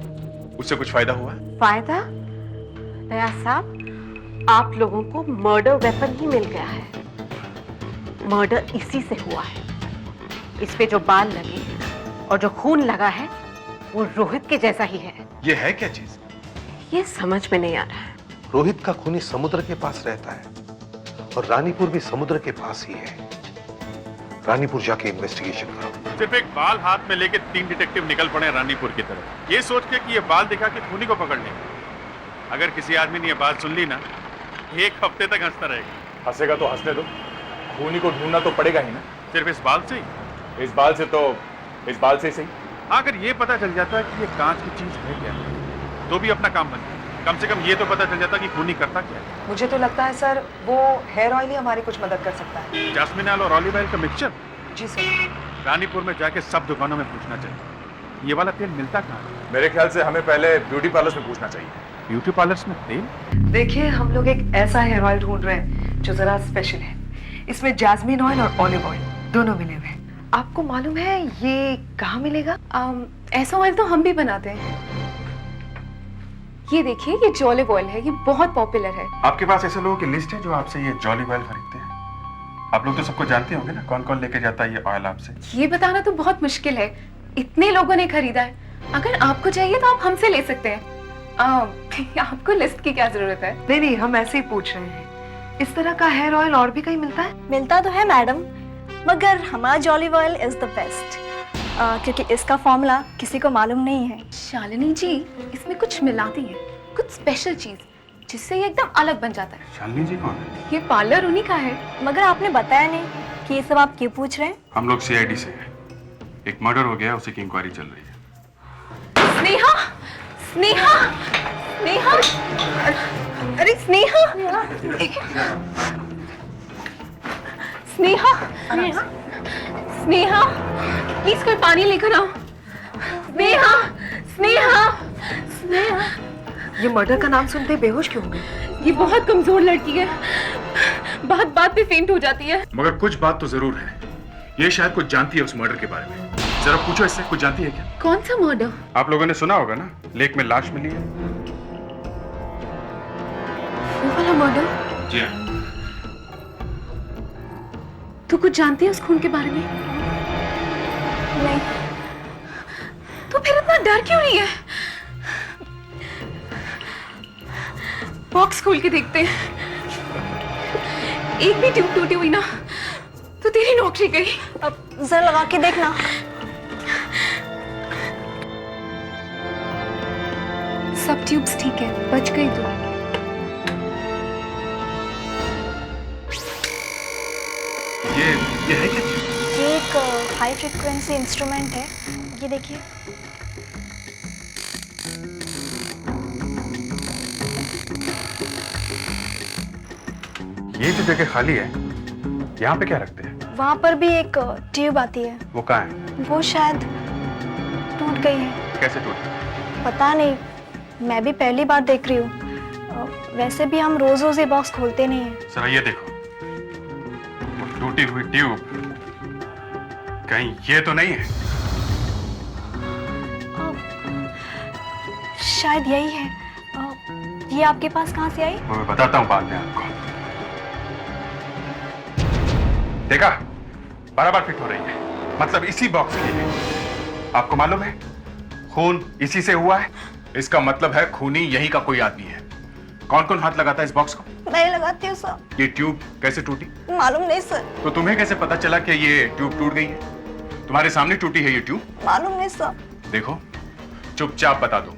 S1: उससे कुछ फायदा हुआ?
S4: फायदा? दया साहब, आप लोगों को मर्डर वेपन ही मिल गया है। मर्डर इसी से हुआ है। इस पे जो बाल लगे और जो खून लगा है वो रोहित के जैसा ही है।
S1: ये है क्या चीज?
S4: ये समझ में नहीं आ रहा है।
S3: रोहित का खूनी समुद्र के पास रहता है और रानीपुर भी समुद्र के पास ही है। रानीपुर जाके इन्वेस्टिगेशन करो।
S1: सिर्फ एक बाल हाथ में लेके 3 डिटेक्टिव निकल पड़े रानीपुर की तरफ, ये सोच के कि ये बाल दिखा के खूनी को पकड़ लेंगे। अगर किसी आदमी ने ये बात सुन ली ना, 1 हफ्ते तक हंसता रहेगा।
S9: हंसेगा तो हंसने दो, खूनी को ढूंढना तो पड़ेगा ही ना।
S1: सिर्फ इस बाल से ही?
S9: इस बाल से तो, इस बाल से ही सही।
S1: अगर ये पता चल जाता कि ये कांच की चीज है क्या, तो भी अपना काम बन गया। कम से कम ये तो पता चल जाता कि खूनी करता क्या है।
S2: मुझे तो लगता है सर वो हेयर ऑयल ही हमारी कुछ मदद कर सकता है।
S1: जैस्मिन ऑयल और ऑलिव ऑयल का मिक्सचर?
S2: जी सर।
S1: रानीपुर में जाके सब दुकानों में पूछना चाहिए, ये वाला तेल मिलता कहाँ है?
S9: मेरे ख्याल से हमें पहले ब्यूटी पार्लर्स में पूछना चाहिए।
S1: ब्यूटी पार्लर्स में तेल?
S2: देखिए हम लोग एक ऐसा हेयर ऑयल ढूंढ रहे हैं जो जरा स्पेशल है। इसमें जैस्मिन ऑयल और ऑलिव ऑयल दोनों मिले हुए हैं। आपको मालूम है ये कहाँ मिलेगा?
S4: ऐसा ऑयल तो हम भी बनाते हैं। ये देखिए, ये जॉलिव ऑयल है, ये बहुत पॉपुलर है।
S1: आपके पास ऐसे लोगों की लिस्ट है जो आपसे ये जॉली ऑयल खरीदते हैं? आप लोग तो सबको जानते होंगे ना, कौन कौन लेके जाता है ये ऑयल आपसे?
S4: ये बताना तो बहुत मुश्किल है, इतने लोगों ने खरीदा है। अगर आपको चाहिए तो आप हमसे ले सकते हैं। आपको लिस्ट की क्या जरूरत है?
S2: नहीं नहीं, हम ऐसे ही पूछ रहे हैं। इस तरह का हेयर ऑयल और भी कहीं मिलता है?
S7: मिलता तो है मैडम, मगर हमारा जॉलिव ऑयल इज द बेस्ट, क्योंकि इसका फॉर्मूला किसी को मालूम नहीं है।
S4: शालिनी जी, इसमें कुछ मिलाती है, कुछ स्पेशल चीज, जिससे ये एकदम अलग बन जाता है।
S1: शालिनी जी कौन है?
S4: ये पार्लर उन्हीं का है।
S7: मगर आपने बताया नहीं कि ये सब आप क्यों पूछ रहे हैं?
S1: हम लोग सीआईडी से हैं। एक मर्डर हो गया, उसी की इंक्वायरी चल रही है।
S4: स्नेहा, स्नेहा, स्नेहा, अरे स्नेहा, स्नेहा, स्नेहा, प्लीज कोई पानी लेकर आओ। स्नेहा, स्नेहा, स्नेहा।
S2: ये मर्डर का नाम सुनते ही बेहोश क्यों हो गए?
S4: ये बहुत कमजोर लड़की है, बात बात पे फेंट हो जाती है।
S1: मगर कुछ बात तो जरूर है, ये शायद कुछ जानती है उस मर्डर के बारे में। जरा पूछो इससे, कुछ जानती है क्या?
S4: कौन सा मर्डर?
S1: आप लोगों ने सुना होगा ना, लेक में लाश मिली है।
S4: वो वाला मर्डर?
S1: जी हाँ।
S4: तू कुछ जानती है उस खून के बारे में?
S7: नहीं।
S4: तो फिर इतना डर क्यों रही है? बॉक्स खोल के देखते हैं। एक भी ट्यूब टूटी हुई ना तो तेरी नौकरी गई।
S7: अब जरा लगा के देखना।
S4: सब ट्यूब्स ठीक है, बच गई तू।
S1: ये है क्या?
S7: ये एक हाई फ्रीक्वेंसी इंस्ट्रूमेंट है, ये देखिए।
S1: ये जो जगह खाली है, यहाँ पे क्या रखते हैं?
S7: वहाँ पर भी एक ट्यूब आती है,
S1: वो कहाँ है?
S7: वो शायद टूट गई है।
S1: कैसे टूटी?
S7: पता नहीं, मैं भी पहली बार देख रही हूँ। वैसे भी हम रोज रोज ये बॉक्स खोलते नहीं हैं।
S1: जरा ये देखो, वो टूटी हुई ट्यूब, कहीं ये तो नहीं है?
S7: शायद यही है। ये आपके पास कहाँ से आई?
S1: वो मैं बताता हूँ बाद में आपको। देखा, बराबर फिट हो रही है, मतलब इसी बॉक्स की है। आपको मालूम है, खून इसी से हुआ है। इसका मतलब है खूनी यही का कोई आदमी है। कौन कौन हाथ लगाता है इस बॉक्स को?
S7: मैं लगाती हूँ सर।
S1: ये ट्यूब कैसे टूटी?
S7: मालूम नहीं सर।
S1: तो तुम्हें कैसे पता चला कि ये ट्यूब टूट गई है? तुम्हारे सामने टूटी है ये ट्यूब।
S7: मालूम नहीं सर।
S1: देखो, चुपचाप बता दो,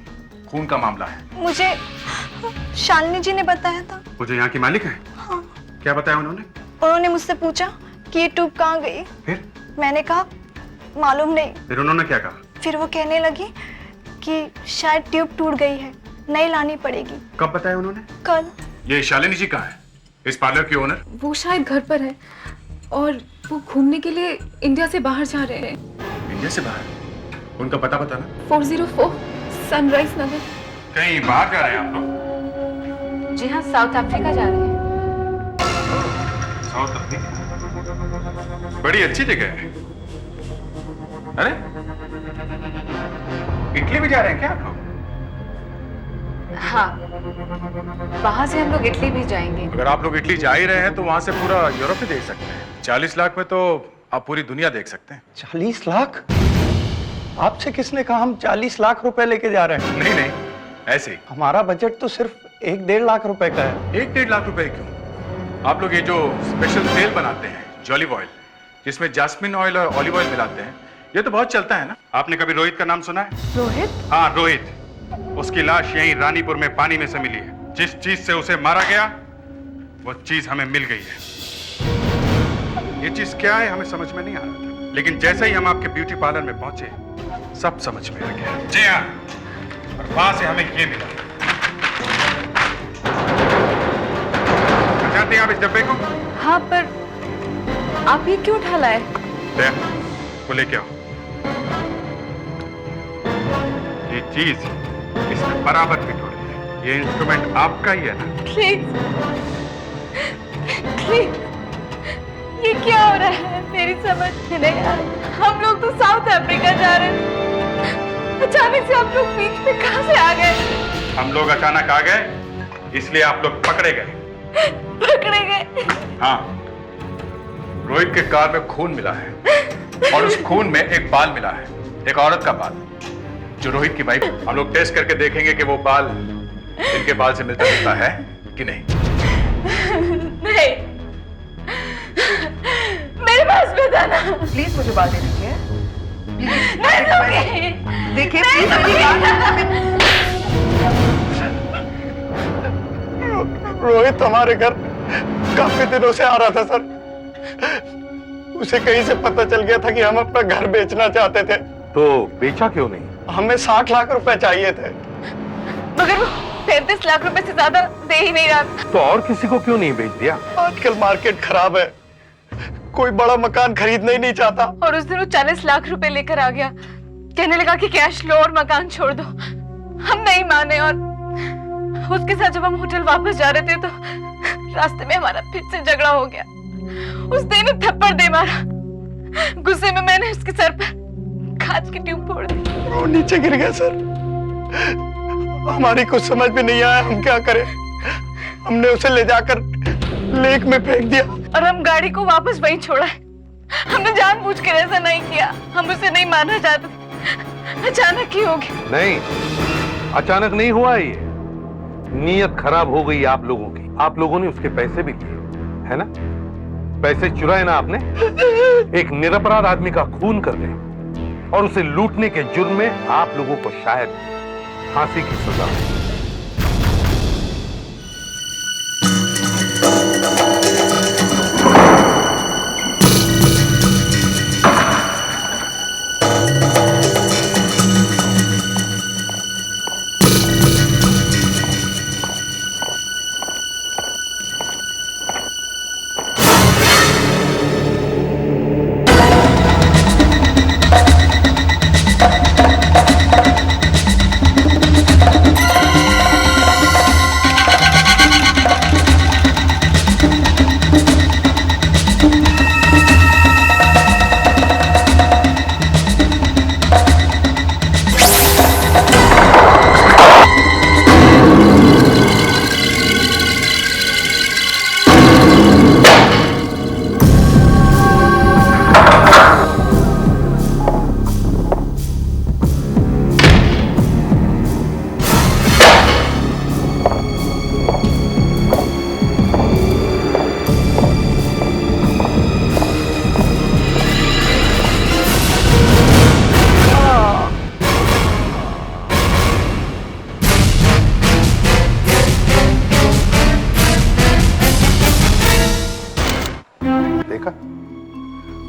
S1: खून का मामला है।
S7: मुझे शालिनी जी ने बताया था।
S1: वो जो यहाँ की मालिक है?
S7: हाँ।
S1: क्या बताया उन्होंने?
S7: उन्होंने मुझसे पूछा कि ये ट्यूब कहाँ गई।
S1: फिर
S7: मैंने कहा मालूम नहीं।
S1: फिर उन्होंने क्या कहा?
S7: फिर वो कहने लगी कि शायद ट्यूब टूट गई है, नई लानी पड़ेगी।
S1: कब बताया उन्होंने?
S7: कल।
S1: ये शालिनी जी कहाँ है, इस पार्लर की ओनर?
S4: वो शायद घर पर है और वो घूमने के लिए इंडिया से बाहर जा रहे हैं।
S1: इंडिया से बाहर? उनका पता बताना।
S4: 404 सनराइज नगर।
S1: कहीं बाहर जा रहे हैं आप लोग?
S4: जी हाँ, साउथ अफ्रीका जा रहे हैं।
S1: South Africa? बड़ी अच्छी जगह है। अरे, इटली भी जा रहे हैं क्या आप लोग?
S4: हाँ, वहां से हम लोग इटली भी जाएंगे।
S1: अगर आप लोग इटली जा ही रहे हैं तो वहां से पूरा यूरोप ही देख सकते हैं। 40 लाख में तो आप पूरी दुनिया देख सकते हैं।
S5: 40 लाख? आपसे किसने कहा हम 40 लाख रुपए लेके जा रहे हैं?
S1: नहीं नहीं, ऐसे ही।
S5: हमारा बजट तो सिर्फ 1-1.5 लाख रुपए का है।
S1: 1-1.5 लाख रुपए क्यों? आप लोग ये जो स्पेशल तेल बनाते हैं, जॉलिव ऑयल, जिसमें जैस्मिन ऑयल और ऑलिव ऑयल मिलाते हैं, ये तो बहुत चलता है ना। आपने कभी रोहित का नाम सुना है?
S4: रोहित?
S1: हाँ, रोहित। उसकी लाश यहीं रानीपुर में पानी में से मिली है। जिस चीज से उसे मारा गया वो चीज हमें मिल गई है। ये चीज क्या है हमें समझ में नहीं आ रहा था, लेकिन जैसे ही हम आपके ब्यूटी पार्लर में पहुंचे सब समझ में आ गया। जी हाँ, और वहां से हमें ये मिला। जानते हैं आप इस डब्बे को?
S2: हाँ, पर आप ये क्यों उठा लाए?
S1: दया, वो लेके आओ। ये चीज इसने बराबर फिट हो रही है। ये इंस्ट्रूमेंट आपका ही है ना?
S2: प्लीज, प्लीज, ये क्या हो रहा है? मेरी समझ में नहीं आ रही। हम लोग तो साउथ अफ्रीका जा रहे थे, अचानक से आप लोग बीच में कहां से आ गए?
S1: हम लोग अचानक आ गए इसलिए आप लोग पकड़े गए।
S2: पकड़े गए?
S1: हाँ, रोहित के कार में खून मिला है और उस खून में एक बाल मिला है, एक औरत का बाल, जो रोहित की वाइफ। हम लोग टेस्ट करके देखेंगे कि वो बाल इनके बाल से मिलता जुलता है कि नहीं।
S2: नहीं, मेरे पास बताना। प्लीज मुझे बाल दे दीजिए। देखिए प्लीज मेरी बात।
S6: रोहित हमारे घर काफी दिनों से आ रहा था सर। उसे कहीं से पता चल गया था कि हम अपना घर बेचना चाहते थे।
S3: तो बेचा क्यों नहीं?
S6: हमें 60 लाख रुपए चाहिए थे।
S2: मगर वो 35 लाख रुपए से ज्यादा दे ही नहीं रहा।
S3: तो और किसी को क्यों नहीं बेच दिया?
S6: आजकल मार्केट खराब है, कोई बड़ा मकान खरीदना ही नहीं चाहता।
S2: और उस दिन वो 40 लाख रुपए लेकर आ गया, कहने लगा कि कैश लो और मकान छोड़ दो। हम नहीं माने और उसके साथ जब हम होटल वापस जा रहे थे तो रास्ते में हमारा फिर से झगड़ा हो गया। उसने ने थप्पड़ दे मारा। गुस्से में मैंने उसके सर पर कांच की ट्यूब फोड़ दी।
S6: वो नीचे गिर गया सर। हमारी कुछ समझ में नहीं आया हम क्या करें। हमने उसे ले जाकर लेक में फेंक दिया
S2: और हम गाड़ी को वापस वहीं छोड़ा है। हमने जानबूझकर ऐसा नहीं किया, हम उसे नहीं मारना चाहते। अचानक ही हो गया।
S3: नहीं, अचानक नहीं हुआ ये। नीयत खराब हो गई आप लोगों की। आप लोगों ने उसके पैसे भी लिए, है ना? पैसे चुराए ना आपने। एक निरपराध आदमी का खून कर दे और उसे लूटने के जुर्म में आप लोगों को शायद फांसी की सजा हो।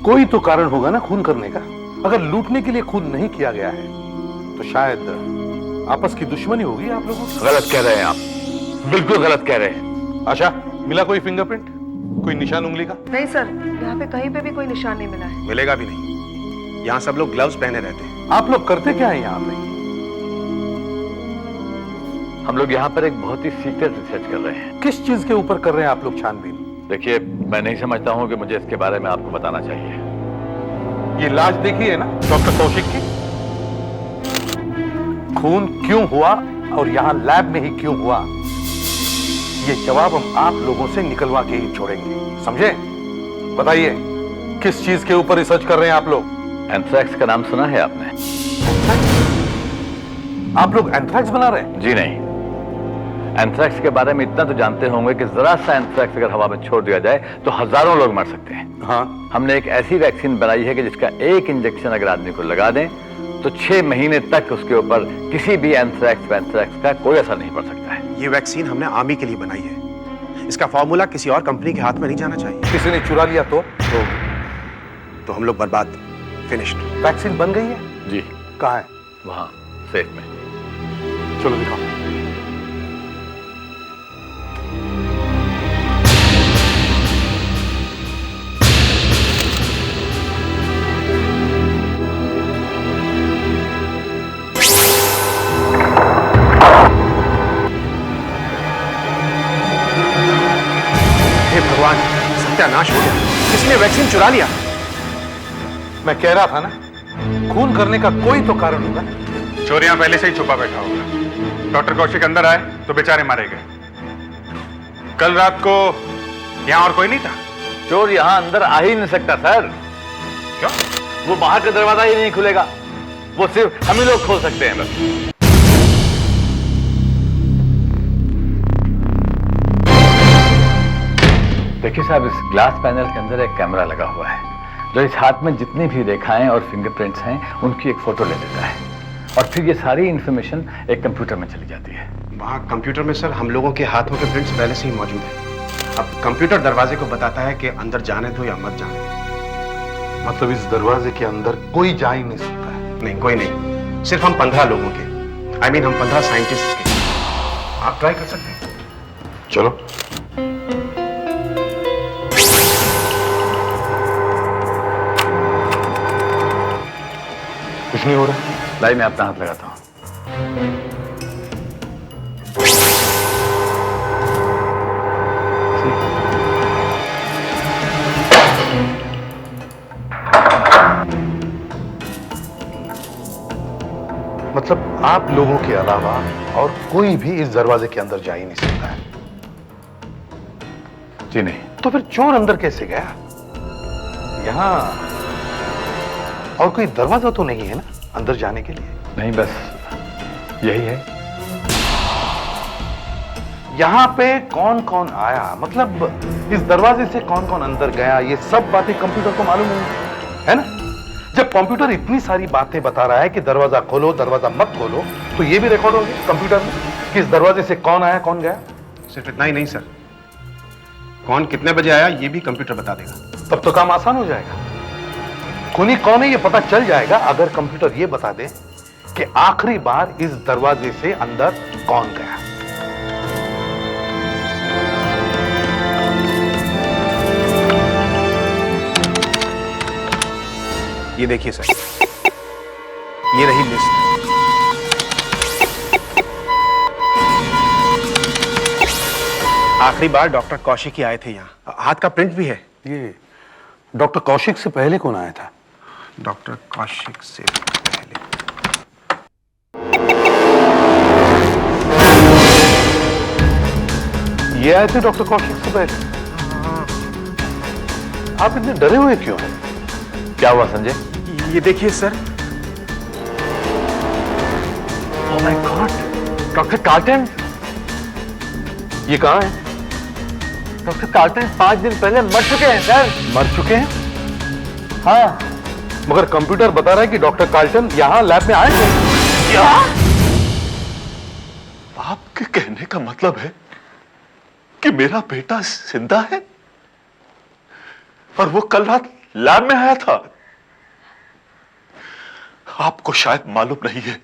S3: कोई तो कारण होगा ना खून करने का। अगर लूटने के लिए खून नहीं किया गया है तो शायद आपस की दुश्मनी होगी आप लोगों की।
S9: गलत कह रहे हैं आप, बिल्कुल गलत कह रहे हैं।
S3: आशा, मिला कोई फिंगरप्रिंट, कोई निशान उंगली का?
S2: नहीं सर, यहाँ पे कहीं पे भी कोई निशान नहीं मिला है।
S11: मिलेगा भी नहीं। यहाँ सब लोग ग्लव्स पहने रहते हैं।
S3: आप लोग करते क्या है यहाँ पे?
S9: हम लोग यहाँ पर एक बहुत ही सीक्रेट रिसर्च कर रहे हैं।
S3: किस चीज के ऊपर कर रहे हैं आप लोग छानबीन?
S9: देखिए, मैं नहीं समझता हूँ कि मुझे इसके बारे में आपको बताना चाहिए।
S3: ये लाश देखी है ना डॉक्टर कौशिक की? खून क्यों हुआ और यहाँ लैब में ही क्यों हुआ, ये जवाब हम आप लोगों से निकलवा के ही छोड़ेंगे, समझे? बताइए, किस चीज के ऊपर रिसर्च कर रहे हैं आप लोग?
S9: एंथ्रैक्स का नाम सुना है आपने?
S3: आप लोग एंथ्रैक्स बना रहे हैं?
S9: जी नहीं। एंथ्रैक्स के बारे में इतना तो जानते होंगे कि जरा सा एंथ्रैक्स अगर हवा में छोड़ दिया जाए तो हजारों लोग मर सकते हैं।
S3: हाँ।
S9: हमने एक ऐसी वैक्सीन बनाई है कि जिसका एक इंजेक्शन अगर आदमी को लगा दें तो 6 महीने तक उसके ऊपर किसी भी एंथ्रैक्स का कोई असर नहीं पड़ सकता है।
S11: ये वैक्सीन हमने आर्मी के लिए बनाई है। इसका फॉर्मूला किसी और कंपनी के हाथ में नहीं जाना चाहिए।
S3: किसी ने चुरा लिया
S11: तो हम लोग बर्बाद, फिनिश्ड।
S3: वैक्सीन बन गई है?
S9: जी
S3: कहाँ है?
S9: वहां सेफ में।
S3: चलो दिखाओ।
S11: हे भगवान, सत्यानाश हो गया। किसने वैक्सीन चुरा लिया?
S3: मैं कह रहा था ना, खून करने का कोई तो कारण होगा।
S1: चोर यहां पहले से ही छुपा बैठा होगा। डॉक्टर कौशिक अंदर आए तो बेचारे मारे गए। कल रात को यहां और कोई नहीं था?
S9: चोर यहाँ अंदर आ ही नहीं सकता सर।
S1: क्यों?
S9: वो बाहर का दरवाजा ही नहीं खुलेगा, वो सिर्फ हम ही लोग खोल सकते हैं बस। देखिए साहब, इस ग्लास पैनल के अंदर एक कैमरा लगा हुआ है जो इस हाथ में जितनी भी रेखाएं और फिंगरप्रिंट्स हैं उनकी एक फोटो ले लेता है और फिर ये सारी इंफॉर्मेशन एक कंप्यूटर में चली जाती है।
S11: वहाँ कंप्यूटर में सर हम लोगों के हाथों के प्रिंट्स पहले से ही मौजूद हैं। अब कंप्यूटर दरवाजे को बताता है कि अंदर जाने दो या मत जाने दो।
S3: मतलब इस दरवाजे के अंदर कोई जा ही नहीं सकता है?
S11: नहीं, कोई नहीं, सिर्फ हम 15 लोगों के, हम 15 साइंटिस्ट के। आप ट्राई कर सकते हैं।
S3: चलो। कुछ नहीं हो रहा।
S9: लाई मैं अपना हाथ लगाता हूं।
S3: मतलब आप लोगों के अलावा और कोई भी इस दरवाजे के अंदर जा ही नहीं सकता है?
S9: जी नहीं।
S3: तो फिर चोर अंदर कैसे गया? यहां और कोई दरवाजा तो नहीं है ना अंदर जाने के लिए?
S9: नहीं, बस यही है।
S3: यहां पे कौन कौन आया, मतलब इस दरवाजे से कौन कौन अंदर गया, ये सब बातें कंप्यूटर को मालूम है ना? जब कंप्यूटर इतनी सारी बातें बता रहा है कि दरवाजा खोलो, दरवाजा मत खोलो, तो ये भी रिकॉर्ड होगी कंप्यूटर में कि इस दरवाजे से कौन आया कौन गया?
S11: सिर्फ इतना ही नहीं सर, कौन कितने बजे आया ये भी कंप्यूटर बता देगा।
S3: तब तो काम आसान हो जाएगा। खूनी कौन है ये पता चल जाएगा अगर कंप्यूटर ये बता दे कि आखिरी बार इस दरवाजे से अंदर कौन गया।
S11: ये देखिए सर, ये रही लिस्ट। आखिरी बार डॉक्टर कौशिक ही आए थे यहाँ। हाथ का प्रिंट भी है।
S3: ये डॉक्टर कौशिक से पहले कौन आया था?
S11: डॉक्टर कौशिक से पहले
S3: ये आए थे डॉक्टर कौशिक से पहले। आप इतने डरे हुए क्यों हैं?
S9: क्या हुआ संजय?
S11: ये देखिए sir.
S9: Oh my God, doctor carton.
S3: ये कहाँ है?
S9: डॉक्टर कार्टन 5 दिन पहले मर चुके हैं सर।
S3: मर चुके हैं?
S9: हाँ,
S3: मगर कंप्यूटर बता रहा है कि डॉक्टर कार्टन यहाँ लैब में आए थे।
S9: क्या?
S12: आपके कहने का मतलब है कि मेरा बेटा जिंदा है और वो कल रात लैब में आया था? आपको शायद मालूम नहीं है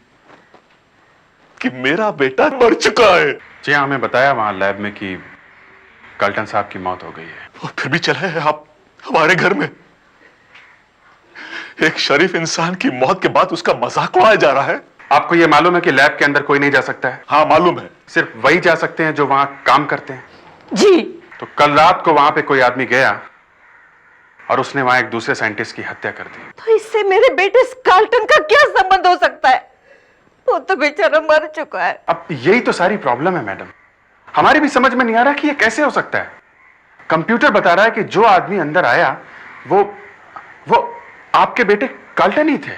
S12: कि मेरा बेटा मर चुका है।
S1: जी हाँ, हमें बताया वहां लैब में कि कार्टन साहब की मौत हो गई है।
S12: और फिर भी चले हैं आप हमारे घर में। एक शरीफ इंसान की मौत के बाद उसका मजाक उड़ाया जा रहा है।
S1: आपको यह मालूम है कि लैब के अंदर कोई नहीं जा सकता है?
S12: हाँ मालूम है।
S1: सिर्फ वही जा सकते हैं जो वहां काम करते हैं।
S2: जी।
S1: तो कल रात को वहां पे कोई आदमी गया और उसने वहां एक दूसरे साइंटिस्ट की हत्या कर दी।
S2: तो इससे मेरे बेटे कार्टन का क्या संबंध हो सकता है? वो तो बेचारा मर चुका है।
S1: अब यही तो सारी प्रॉब्लम है मैडम, हमारी भी समझ में नहीं आ रहा कि ये कैसे हो सकता है। कंप्यूटर बता रहा है कि जो आदमी अंदर आया वो आपके बेटे कार्टन ही थे।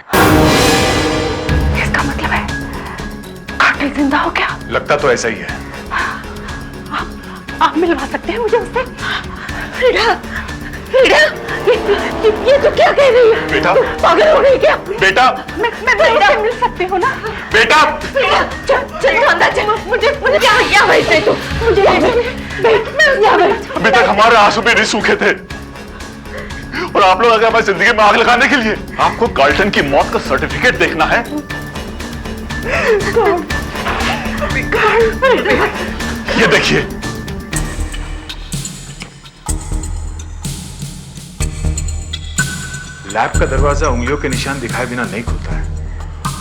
S2: इसका मतलब है कार्टन जिंदा हो गया?
S12: लगता तो ऐसा ही है।
S2: आप मिलवा सकते हैं मुझे उससे? फ्रीडा,
S4: ये तो क्या कह रही है?
S12: बेटा
S4: पागल हो गई क्या?
S12: बेटा
S4: मैं बेटा से मिल सकती हूँ ना?
S12: बेटा
S4: चल अंदर चल। मुझे क्या बैठे तू? मुझे क्या बैठ?
S12: अभी तक हमारे आंसू भी नहीं सूखे थे और आप लोग आ गए हमारी जिंदगी में आग लगाने के लिए। आपको कार्ल्टन की मौत का सर्टिफिकेट देखना है? ये देखिए,
S1: लैब का दरवाजा उंगलियों के निशान दिखाए बिना नहीं खुलता है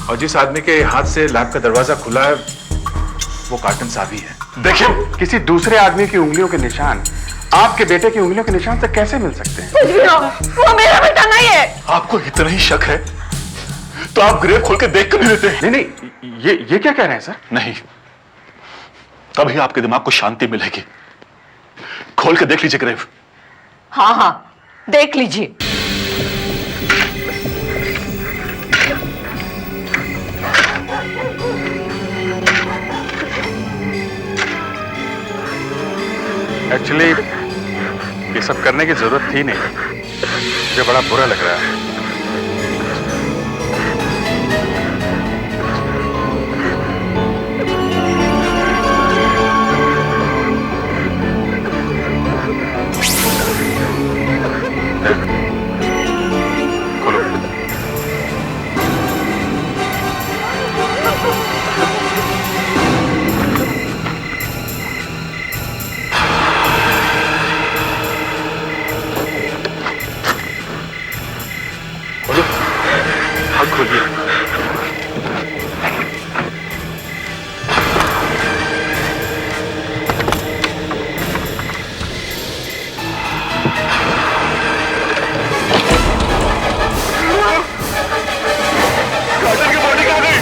S1: और जिस आदमी के हाथ से लैब का दरवाजा खुला है वो कार्ल्टन साहब ही है।
S12: देखिए,
S11: किसी दूसरे आदमी की उंगलियों के निशान आपके बेटे की उंगलियों के निशान से कैसे मिल सकते हैं?
S4: कुछ भी हो, वो मेरा बेटा नहीं है।
S12: आपको इतना ही शक है तो आप ग्रेव खोल के देख कर नहीं देते?
S11: नहीं, ये क्या कह रहे हैं सर?
S12: नहीं, तभी आपके दिमाग को शांति मिलेगी। खोल के देख लीजिए ग्रेव।
S4: हाँ, देख लीजिए।
S1: एक्चुअली ये सब करने की जरूरत थी नहीं, मुझे बड़ा बुरा लग रहा है। खोलो। हाथ खोलिए। कार्ल्टन की बॉडी कहाँ गई?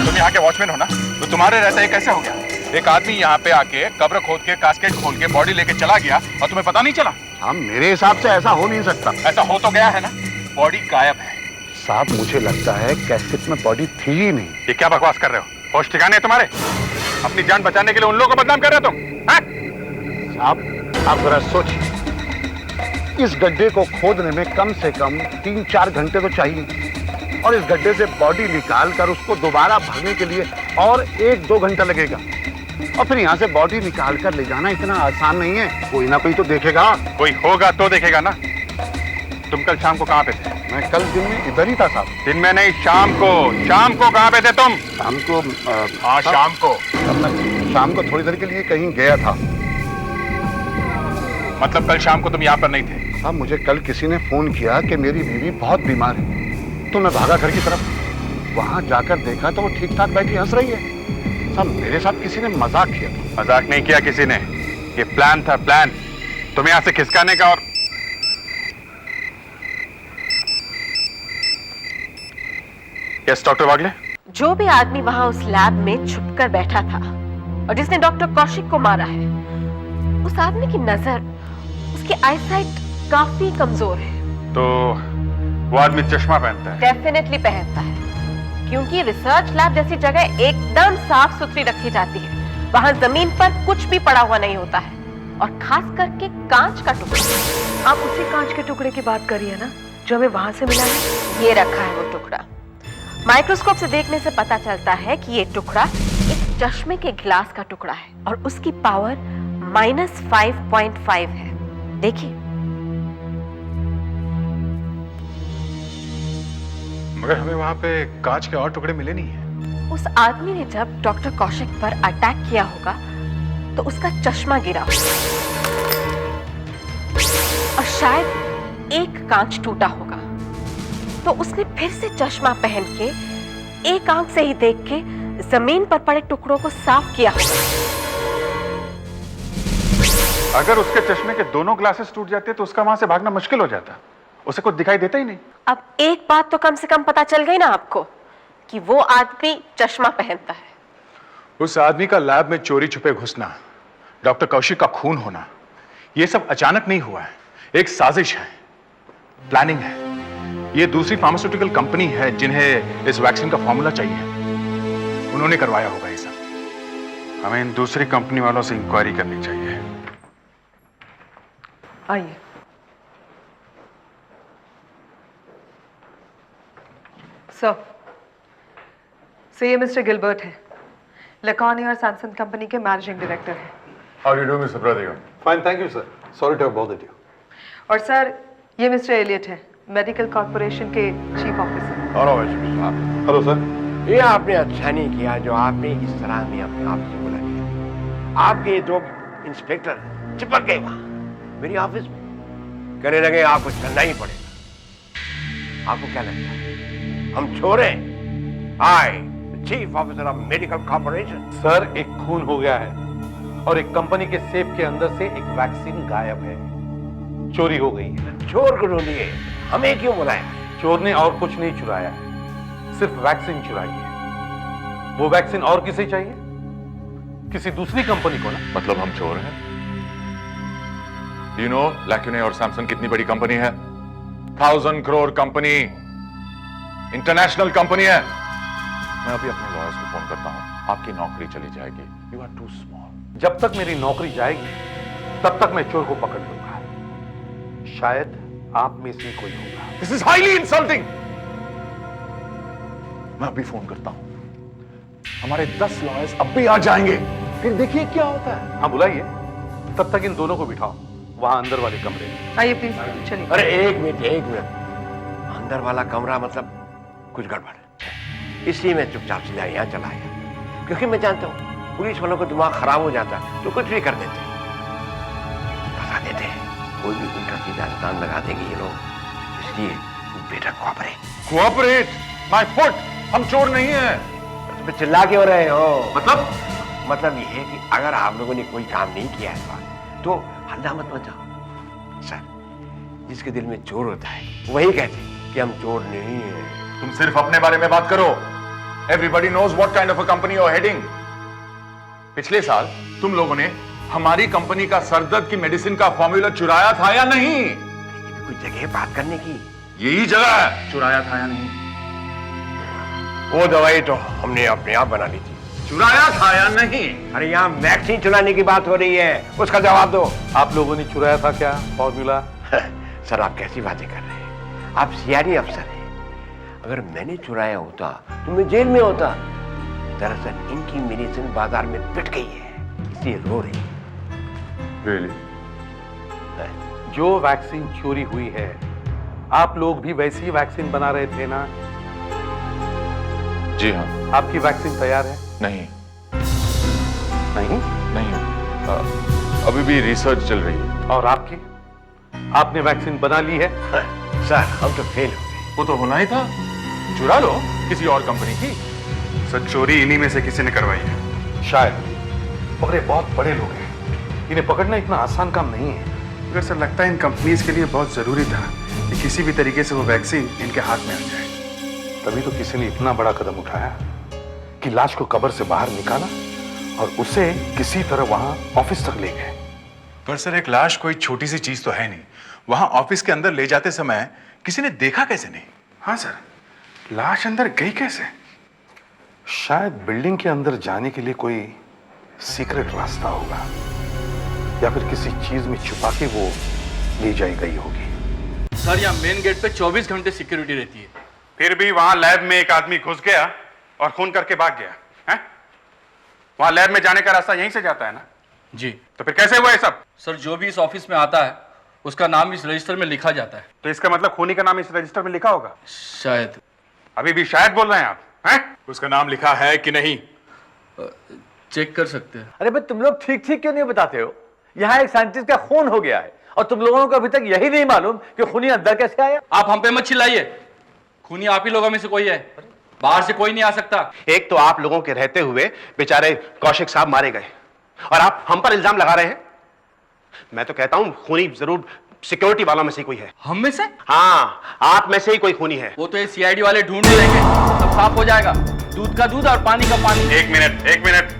S1: तुम यहाँ के वॉचमैन हो ना, तो तुम्हारे रहता ये कैसे हो गया? एक आदमी यहाँ पे आके कब्र खोद के कास्केट खोल के बॉडी लेके चला गया और तुम्हें पता नहीं चला?
S11: हम मेरे हिसाब से ऐसा हो नहीं सकता।
S1: ऐसा हो तो गया है ना, बॉडी गायब है।
S11: साहब मुझे लगता है कैसेट में बॉडी थी ही नहीं।
S1: ये क्या बकवास कर रहे हो? होश ठिकाने है तुम्हारे? अपनी जान बचाने के लिए उन लोगों को बदनाम कर रहे हो तुम?
S11: साहब आप जरा सोचिए, इस गड्ढे को खोदने में कम से कम 3-4 घंटे तो चाहिए और इस गड्ढे से बॉडी निकाल कर उसको दोबारा भरने के लिए और 1-2 घंटा लगेगा और फिर यहाँ से बॉडी निकाल कर ले जाना इतना आसान नहीं है। कोई ना कोई तो देखेगा।
S1: कोई होगा तो देखेगा ना। तुम कल शाम को कहाँ पे थे?
S11: मैं कल दिन में इधर ही था साहब।
S1: दिन में नहीं, शाम को। शाम को कहाँ पे थे तुम?
S11: शाम को
S1: हाँ, शाम को।
S11: मैं शाम को थोड़ी देर के लिए कहीं गया था।
S1: मतलब कल शाम को तुम यहाँ पर नहीं थे?
S11: हाँ, मुझे कल किसी ने फोन किया कि मेरी बीवी बहुत बीमार है, तो मैं भागा घर की तरफ। वहां जाकर देखा तो वो ठीक ठाक बैठी हंस रही है। साहब मेरे साथ किसी ने मजाक किया था।
S1: मजाक नहीं किया किसी ने, ये प्लान था, प्लान तुम्हें यहाँ से खिसकाने का। और यस डॉक्टर वागले,
S4: जो भी आदमी वहां उस लैब में छुपकर बैठा था और जिसने डॉक्टर कौशिक को मारा है, उस आदमी की नजर, उसकी आईसाइट काफी कमजोर है।
S1: तो वो आदमी चश्मा पहनता है?
S4: डेफिनेटली पहनता है, क्योंकि रिसर्च लैब जैसी जगह एकदम साफ सुथरी रखी जाती है। वहां जमीन पर कुछ भी पड़ा हुआ नहीं होता है, और खास करके कांच का टुकड़ा।
S2: आप उसी कांच के टुकड़े की बात करिए ना जो हमें वहां से मिला है?
S4: ये रखा है वो टुकड़ा। माइक्रोस्कोप से देखने से पता चलता है कि ये टुकड़ा एक चश्मे के गिलास का टुकड़ा है और उसकी पावर -5.5 है। देखिए।
S1: मगर हमें वहां पे कांच के और टुकड़े मिले नहीं है।
S4: उस आदमी ने जब डॉक्टर कौशिक पर अटैक किया होगा तो उसका चश्मा गिरा होगा और शायद एक कांच टूटा होगा, तो उसने फिर से चश्मा पहन के एक आंख से ही देख के जमीन पर पड़े टुकड़ों को साफ किया होगा।
S1: अगर उसके चश्मे के दोनों ग्लासेस टूट जाते तो उसका वहां से भागना मुश्किल हो जाता, उसे कुछ दिखाई देता ही नहीं।
S4: अब एक बात तो कम से कम पता चल गई ना आपको कि वो आदमी चश्मा पहनता है।
S1: उस आदमी का लैब में चोरी छुपे घुसना, डॉक्टर कौशिक का खून होना, यह सब अचानक नहीं हुआ है, एक साजिश है, प्लानिंग है। यह दूसरी फार्मास्यूटिकल कंपनी है जिन्हें इस वैक्सीन का फॉर्मूला चाहिए, उन्होंने करवाया होगा ये सब। हमें इन दूसरी कंपनी वालों से इंक्वायरी करनी चाहिए।
S13: आइए। सो ये मिस्टर गिलबर्ट है, लकानी और सैमसंग कंपनी के मैनेजिंग डायरेक्टर हैं।
S3: How do you do, Mr. Pradhika? Fine, thank you, sir. Sorry to have bothered you.
S13: और सर ये मिस्टर एलियट है, मेडिकल कॉर्पोरेशन के चीफ ऑफिसर।
S3: Hello, sir.
S11: ये आपने अच्छा नहीं किया जो आपने इस तरह में अपने आप से बुला लिया। आपके ये दो इंस्पेक्टर चिपक गए वहां मेरी ऑफिस में, कहने लगे आपको चलना ही पड़ेगा। आपको क्या लगता है हम चोर हैं? I chief officer of medical corporation.
S3: Sir, एक खून हो गया है और एक कंपनी के सेफ के अंदर से एक वैक्सीन गायब है, चोरी हो गई है।
S11: चोर को ढूंढिए, हमें क्यों बुलाया?
S3: चोर ने और कुछ नहीं चुराया है, सिर्फ वैक्सीन चुराई है। वो वैक्सीन और किसे चाहिए? किसी दूसरी कंपनी को ना।
S12: मतलब हम चोर हैं? यू नो लैक्यूने और सैमसंग कितनी बड़ी कंपनी है? 1000 करोड़ कंपनी, इंटरनेशनल कंपनी है। मैं अभी अपने लॉयर्स को फोन करता हूं, आपकी नौकरी चली जाएगी। You are too small.
S3: जब तक मेरी नौकरी जाएगी तब तक मैं चोर को पकड़ लूंगा। शायद आप में से कोई होगा।
S12: This is highly insulting. मैं अभी फोन करता हूं, हमारे 10 लॉयर्स अब भी आ जाएंगे, फिर देखिए क्या होता है।
S3: हाँ, बुलाइए। तब तक इन दोनों को बिठाओ वहां अंदर वाले कमरे में।
S13: आइए प्लीज, चलिए।
S11: अरे एक मिनट, अंदर वाला कमरा मतलब कुछ गड़बड़ है, इसलिए मैं चुपचाप सीधा यहाँ चला आया, क्योंकि मैं जानता हूँ पुलिस वालों का दिमाग खराब हो जाता तो कुछ भी कर देते, फंसा देते, कोई भी उल्टा सीधा इल्जाम लगा देंगे ये लोग। इसलिए बेटा कोऑपरेट।
S12: माय फुट, हम चोर नहीं है।
S11: तो चिल्ला क्यों रहे हो? मतलब ये है कि अगर आप लोगों ने कोई काम नहीं किया है तो हल्ला मत मचाओ। सर, जिसके दिल में चोर होता है वही कहते हैं कि हम चोर नहीं है।
S12: तुम सिर्फ अपने बारे में बात करो। Everybody knows what kind of a company you are heading. पिछले साल तुम लोगों ने हमारी कंपनी का सरदर्द की मेडिसिन का फॉर्मूला चुराया था या नहीं?
S11: ये भी कोई जगह है बात करने की?
S12: यही जगह है, चुराया था या नहीं?
S11: वो दवाई तो हमने अपने आप बना ली थी।
S12: चुराया था या नहीं?
S11: अरे यहाँ वैक्सीन चुराने की बात हो रही है, उसका जवाब दो।
S3: आप लोगों ने चुराया था क्या फॉर्मूला?
S11: सर, आप कैसी बातें कर रहे हैं? आप सीआईडी अफसर हैं। अगर मैंने चुराया होता तो मैं जेल में होता। दरअसल इनकी मेडिसिन बाजार में पिट गई है, इसलिए रो रही है।
S12: Really?
S3: जो वैक्सीन चोरी हुई है, आप लोग भी वैसी ही वैक्सीन बना रहे थे ना?
S12: जी हाँ।
S3: आपकी वैक्सीन तैयार है?
S12: नहीं
S3: नहीं।
S12: अभी भी रिसर्च चल रही है।
S3: और आपकी? आपने वैक्सीन बना ली है?
S11: सर, हम तो फेल हो गए।
S12: वो तो होना ही था, चुरा लो किसी और कंपनी की।
S1: सर, चोरी इन्हीं में से किसी ने करवाई है।
S3: शायद, मगर ये बहुत बड़े लोग हैं, इन्हें पकड़ना इतना आसान काम नहीं है।
S1: मगर सर, लगता है इन कंपनीज के लिए बहुत जरूरी था कि किसी भी तरीके से वो वैक्सीन इनके हाथ में आ जाए।
S3: तभी तो किसी ने इतना बड़ा कदम उठाया कि लाश को कब्र से बाहर निकाला और उसे किसी तरह वहां ऑफिस तक ले गए।
S1: पर सर, एक लाश कोई छोटी सी चीज तो है नहीं। वहां ऑफिस के अंदर ले जाते समय किसी ने देखा कैसे नहीं? हाँ सर, लाश अंदर गई कैसे?
S3: शायद बिल्डिंग के अंदर जाने के लिए कोई सीक्रेट रास्ता होगा, या फिर किसी चीज में छुपा के वो ले जाई गई होगी।
S14: सर, यहाँ मेन गेट पे 24 घंटे सिक्योरिटी रहती है।
S1: फिर भी वहां लैब में एक आदमी घुस गया और खून करके भाग गया है? वहां लैब में जाने का रास्ता यहीं से जाता है ना?
S14: जी।
S1: तो फिर कैसे हुआ ये सब?
S14: सर, जो भी इस ऑफिस में आता है उसका नाम इस रजिस्टर में लिखा जाता है।
S1: तो इसका मतलब खूनी का नाम इस रजिस्टर में लिखा होगा?
S14: शायद।
S1: अभी भी शायद बोल रहे हैं आप? हैं? उसका नाम लिखा है कि नहीं?
S14: चेक कर सकते हैं।
S9: अरे भाई, तुम लोग ठीक ठीक क्यों नहीं बताते हो? यहाँ एक साइंटिस्ट का खून हो गया है और तुम लोगों को अभी तक यही नहीं मालूम कि खूनी अंदर कैसे आया।
S14: आप हम पे मत चिल्लाइए, खूनी आप ही लोगों में से कोई है, बाहर से कोई नहीं आ सकता।
S6: एक तो आप लोगों के रहते हुए बेचारे कौशिक साहब मारे गए और आप हम पर इल्जाम लगा रहे हैं। मैं तो कहता हूं खूनी जरूर सिक्योरिटी वालों में से कोई है।
S14: हम में से?
S6: हाँ, आप में से ही कोई खूनी है।
S14: वो तो ये सीआईडी वाले ढूंढ लेंगे, सब साफ हो जाएगा। दूध का दूध और पानी का पानी।
S1: एक मिनट।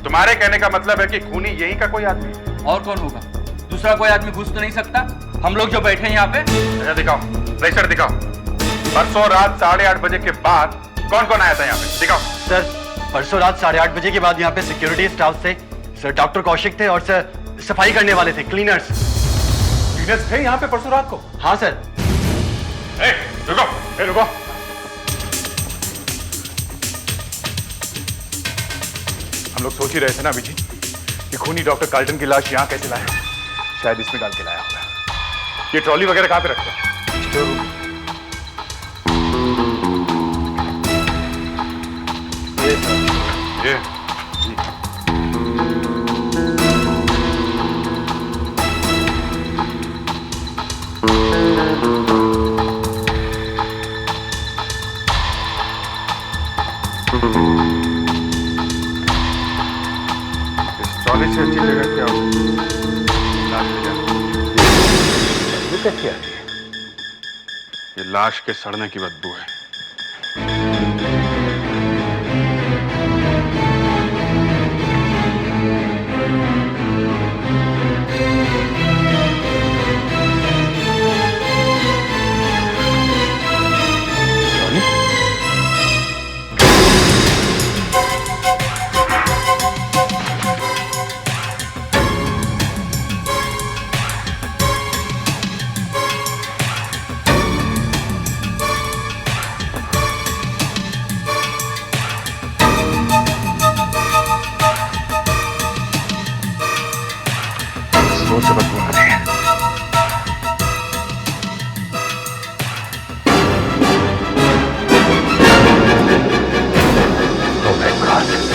S1: तुम्हारे कहने का मतलब है कि खूनी यही का कोई आदमी है?
S14: और कौन होगा? दूसरा कोई आदमी घुस तो नहीं सकता। हम लोग जो बैठे हैं यहाँ पे।
S1: अच्छा दिखाओ, रजिस्टर दिखाओ। परसों रात 8:30 बजे के बाद कौन कौन आया था यहाँ पे? दिखाओ।
S5: सर, परसों रात 8:30 बजे के बाद यहाँ पे सिक्योरिटी स्टाफ से सर डॉक्टर कौशिक थे और सर सफाई करने वाले थे, क्लीनर्स।
S1: क्लीनर्स थे यहाँ पे परसों रात को?
S5: हाँ सर।
S1: रुको, रुको। हम लोग सोच ही रहे थे ना अभिजीत कि खूनी डॉक्टर कार्ल्टन की लाश यहाँ कैसे लाया। शायद इसमें डाल के लाया होगा। ये ट्रॉली वगैरह कहाँ पे रखते हैं? Store room. ये ट्रॉली से अच्छी जगह क्या हो? लाश ले जाना।
S3: ये कैसी आ रही है?
S1: ये लाश के सड़ने की बदबू है।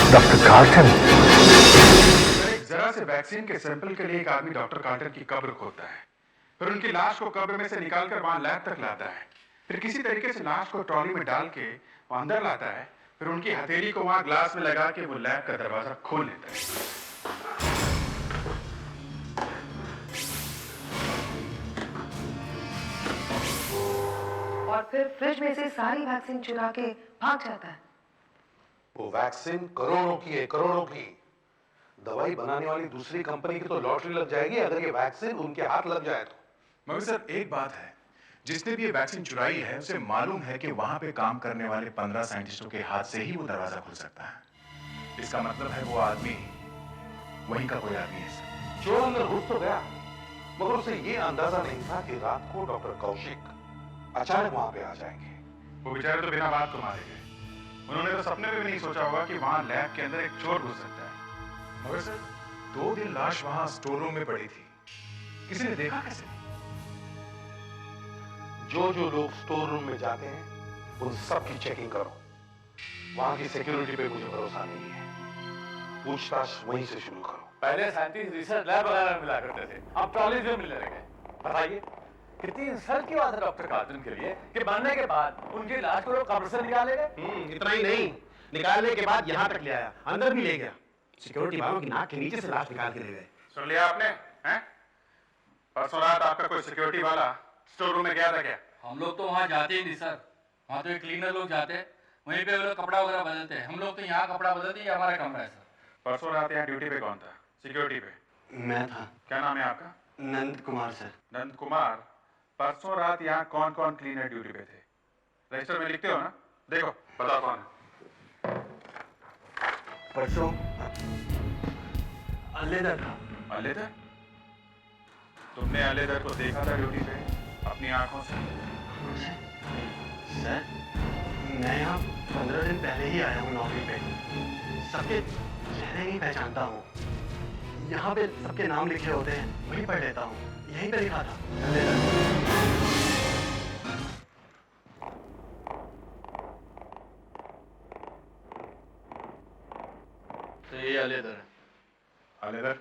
S3: Doctor Carlton.
S1: जरा से वैक्सीन के सैंपल के लिए एक आदमी डॉक्टर कार्ल्टन की कब्र खोदता है, फिर उनकी लाश को कब्र में से निकालकर वहां लैब तक लाता है, फिर किसी तरीके से लाश को ट्रॉली में डाल के वो अंदर लाता है, फिर उनकी हथेली को वहां ग्लास में लगा के वो लैब का दरवाजा खोल लेता है।
S13: और फिर फ्रिज में से सारी वैक्सीन चुरा के भाग जाता है।
S3: वो वैक्सीन करोड़ों की है, करोड़ों की। दवाई बनाने वाली दूसरी कंपनी की तो लॉटरी लग जाएगी अगर ये वैक्सीन उनके हाथ लग जाए तो।
S1: मगर सर एक बात है, जिसने भी ये वैक्सीन चुराई है उसे मालूम है कि वहां पे काम करने वाले 15 साइंटिस्टों के हाथ से ही वो दरवाजा खुल सकता है। इसका मतलब है वो आदमी वहीं का कोई आदमी है सर।
S3: चोर अंदर घुस तो गया, मगर उसे ये अंदाजा नहीं था कि रात को डॉक्टर कौशिक अचानक वहां पे आ जाएंगे।
S1: वो बेचारे तो बिना बात को मारे गए। उन्होंने तो सपने में भी नहीं सोचा होगा कि वहां लैब के अंदर एक चोर घुस सकता है। मगर सर 2 दिन लाश वहां स्टोर रूम में पड़ी थी, किसी ने देखा कैसे?
S3: जो लोग स्टोर रूम में जाते हैं उन सब की चेकिंग करो। वहां की सिक्योरिटी पे मुझे भरोसा नहीं है। पूछताछ वहीं से शुरू करो।
S9: पहले साइंटिस्ट रिसर्च लैब वगैरह में मिला करते थे, अब ट्रॉली में मिलने लगे। बताइए कितनी इंसल्ट की बात है डॉक्टर कार्ल्टन के लिए कि बनने के बाद उनकी लाश को लोग कब्र से निकाले गए।
S6: इतना ही नहीं, निकालने के बाद यहाँ तक ले आया, अंदर भी ले गया। सिक्योरिटी वालों की नाक के नीचे से लाश निकाल के ले गए।
S1: सुन लिया आपने? हैं? परसों रात आपका कोई सिक्योरिटी वाला स्टोर रूम में गया था क्या?
S14: हम लोग तो वहाँ जाते ही नहीं सर, वहाँ तो एक क्लीनर लोग जाते हैं, वहीं पे वो लोग कपड़ा वगैरह बदलते हैं। हम लोग तो यहाँ कपड़ा बदलते हैं, हमारा कमरा है सर।
S1: परसों रात यहाँ ड्यूटी पे कौन था? सिक्योरिटी पे?
S5: मैं था।
S1: क्या नाम है आपका?
S5: नंद कुमार सर।
S1: नंद कुमार। परसों रात यहाँ कौन कौन क्लीनर ड्यूटी पे थे? रजिस्टर में लिखते हो ना? देखो बताओ कौन है।
S5: परसों अलेदर था।
S1: अलेदर? तुमने अलेदर को देखा था ड्यूटी पे अपनी आंखों से?
S5: सर मैं यहाँ 15 दिन पहले ही आया हूँ नौकरी पे। सबके चेहरे नहीं पहचानता हूँ। यहाँ पे सबके नाम लिखे होते हैं, वही पढ़ लेता हूँ। यहीं पे लिखा था
S10: तो ये अलेदर।
S1: अलेदर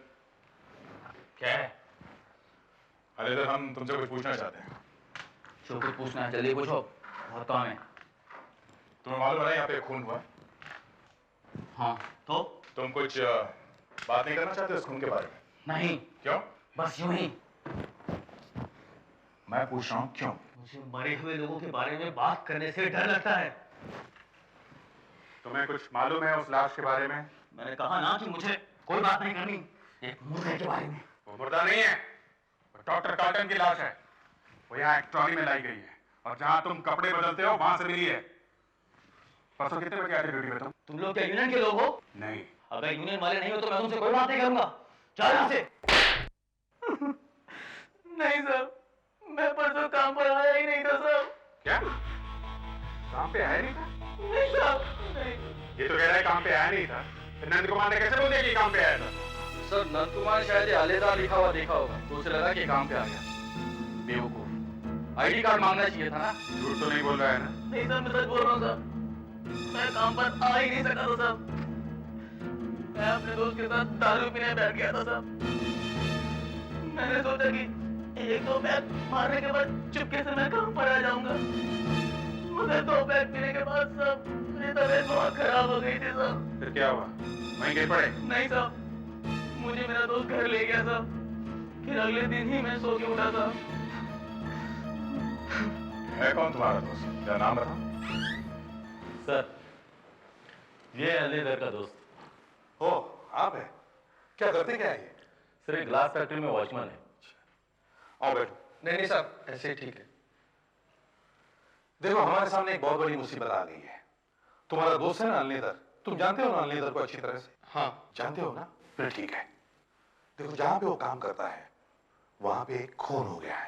S10: क्या है?
S1: अलेदर हम तुमसे कुछ पूछना चाहते हैं।
S14: जो कुछ पूछना है जल्दी पूछो, बहुत काम है।
S1: तुम्हें मालूम है यहाँ पे खून हुआ?
S14: हाँ तो
S1: तुम कुछ बात नहीं करना चाहते उस खून के बारे में?
S14: नहीं।
S1: क्यों?
S14: बस यूं ही।
S1: मैं पूछ रहा हूँ क्यों?
S10: मुझे मरे हुए लोगों के बारे में बात करने से डर लगता है।
S1: तुम्हें कुछ मालूम है उस लाश के बारे में?
S10: मैंने कहा ना कि मुझे कोई बात नहीं करनी। एक मुर्दे के बारे में।
S1: वो मुर्दा नहीं है, वो डॉक्टर कार्ल्टन की लाश है। वो यहाँ एक ट्रॉली में लाई गई है और जहां तुम कपड़े बदलते हो वहां से मिली है। परसों कितने बजे आए थे ड्यूटी पे
S10: तुम लोग क्या यूनियन के लोग हो?
S1: नहीं।
S10: अगर यूनियन वाले नहीं हो तो मैं तुमसे कोई बात नहीं करूंगा। चल यहाँ से।
S5: नहीं सर, मैं परसों काम पर आया ही नहीं था सर।
S1: क्या काम पे आया नहीं था?
S5: नहीं सर, नहीं।
S1: ये तो कह रहा है काम पे आया नहीं था, फिर नंद कुमार ने कैसे बोल दिया कि काम पे आया था?
S14: सर नंद कुमार शायद आलेदार लिखा हुआ देखा होगा तो उसे लगा कि काम पे आ गया। बेवकूफ, आईडी कार्ड मांगना चाहिए था ना।
S1: झूठ तो नहीं बोल रहा है ना?
S5: नहीं सर, मैं सच बोल रहा हूँ सर। मैं काम पर आ ही नहीं सका था सर। मैं अपने दोस्त के साथ दारू पीने बैठ गया था सर। मैंने सोचा कि एक दो पैक मारने के बाद चुपके से मैं काम पर आ जाऊंगा, मगर दो पैक पीने के बाद सब मेरी तबीयत बहुत खराब हो गई थी सब।
S1: फिर क्या हुआ? वहीं गिर पड़े?
S5: नहीं साहब, मुझे मेरा दोस्त घर ले गया साहब। फिर अगले दिन ही मैं सो के उठा था।
S1: है कौन तुम्हारा दोस्त? क्या नाम बता?
S10: सर, ये है अलीदर का दोस्त।
S3: ओ, आप है? क्या करते क्या है ये?
S10: सर, एक ग्लास फैक्ट्री में वॉचमैन है।
S3: आओ बैठो।
S5: नहीं साहब, ऐसे ही ठीक है।
S3: देखो, हमारे सामने एक बहुत बड़ी मुसीबत आ गई है। तुम्हारा दोस्त है ना अलीदर, तुम जानते हो ना अलीदर को अच्छी तरह से?
S5: हाँ
S3: जानते हो ना? फिर ठीक है। देखो, जहां पे वो काम करता है वहां पे एक खून हो गया है।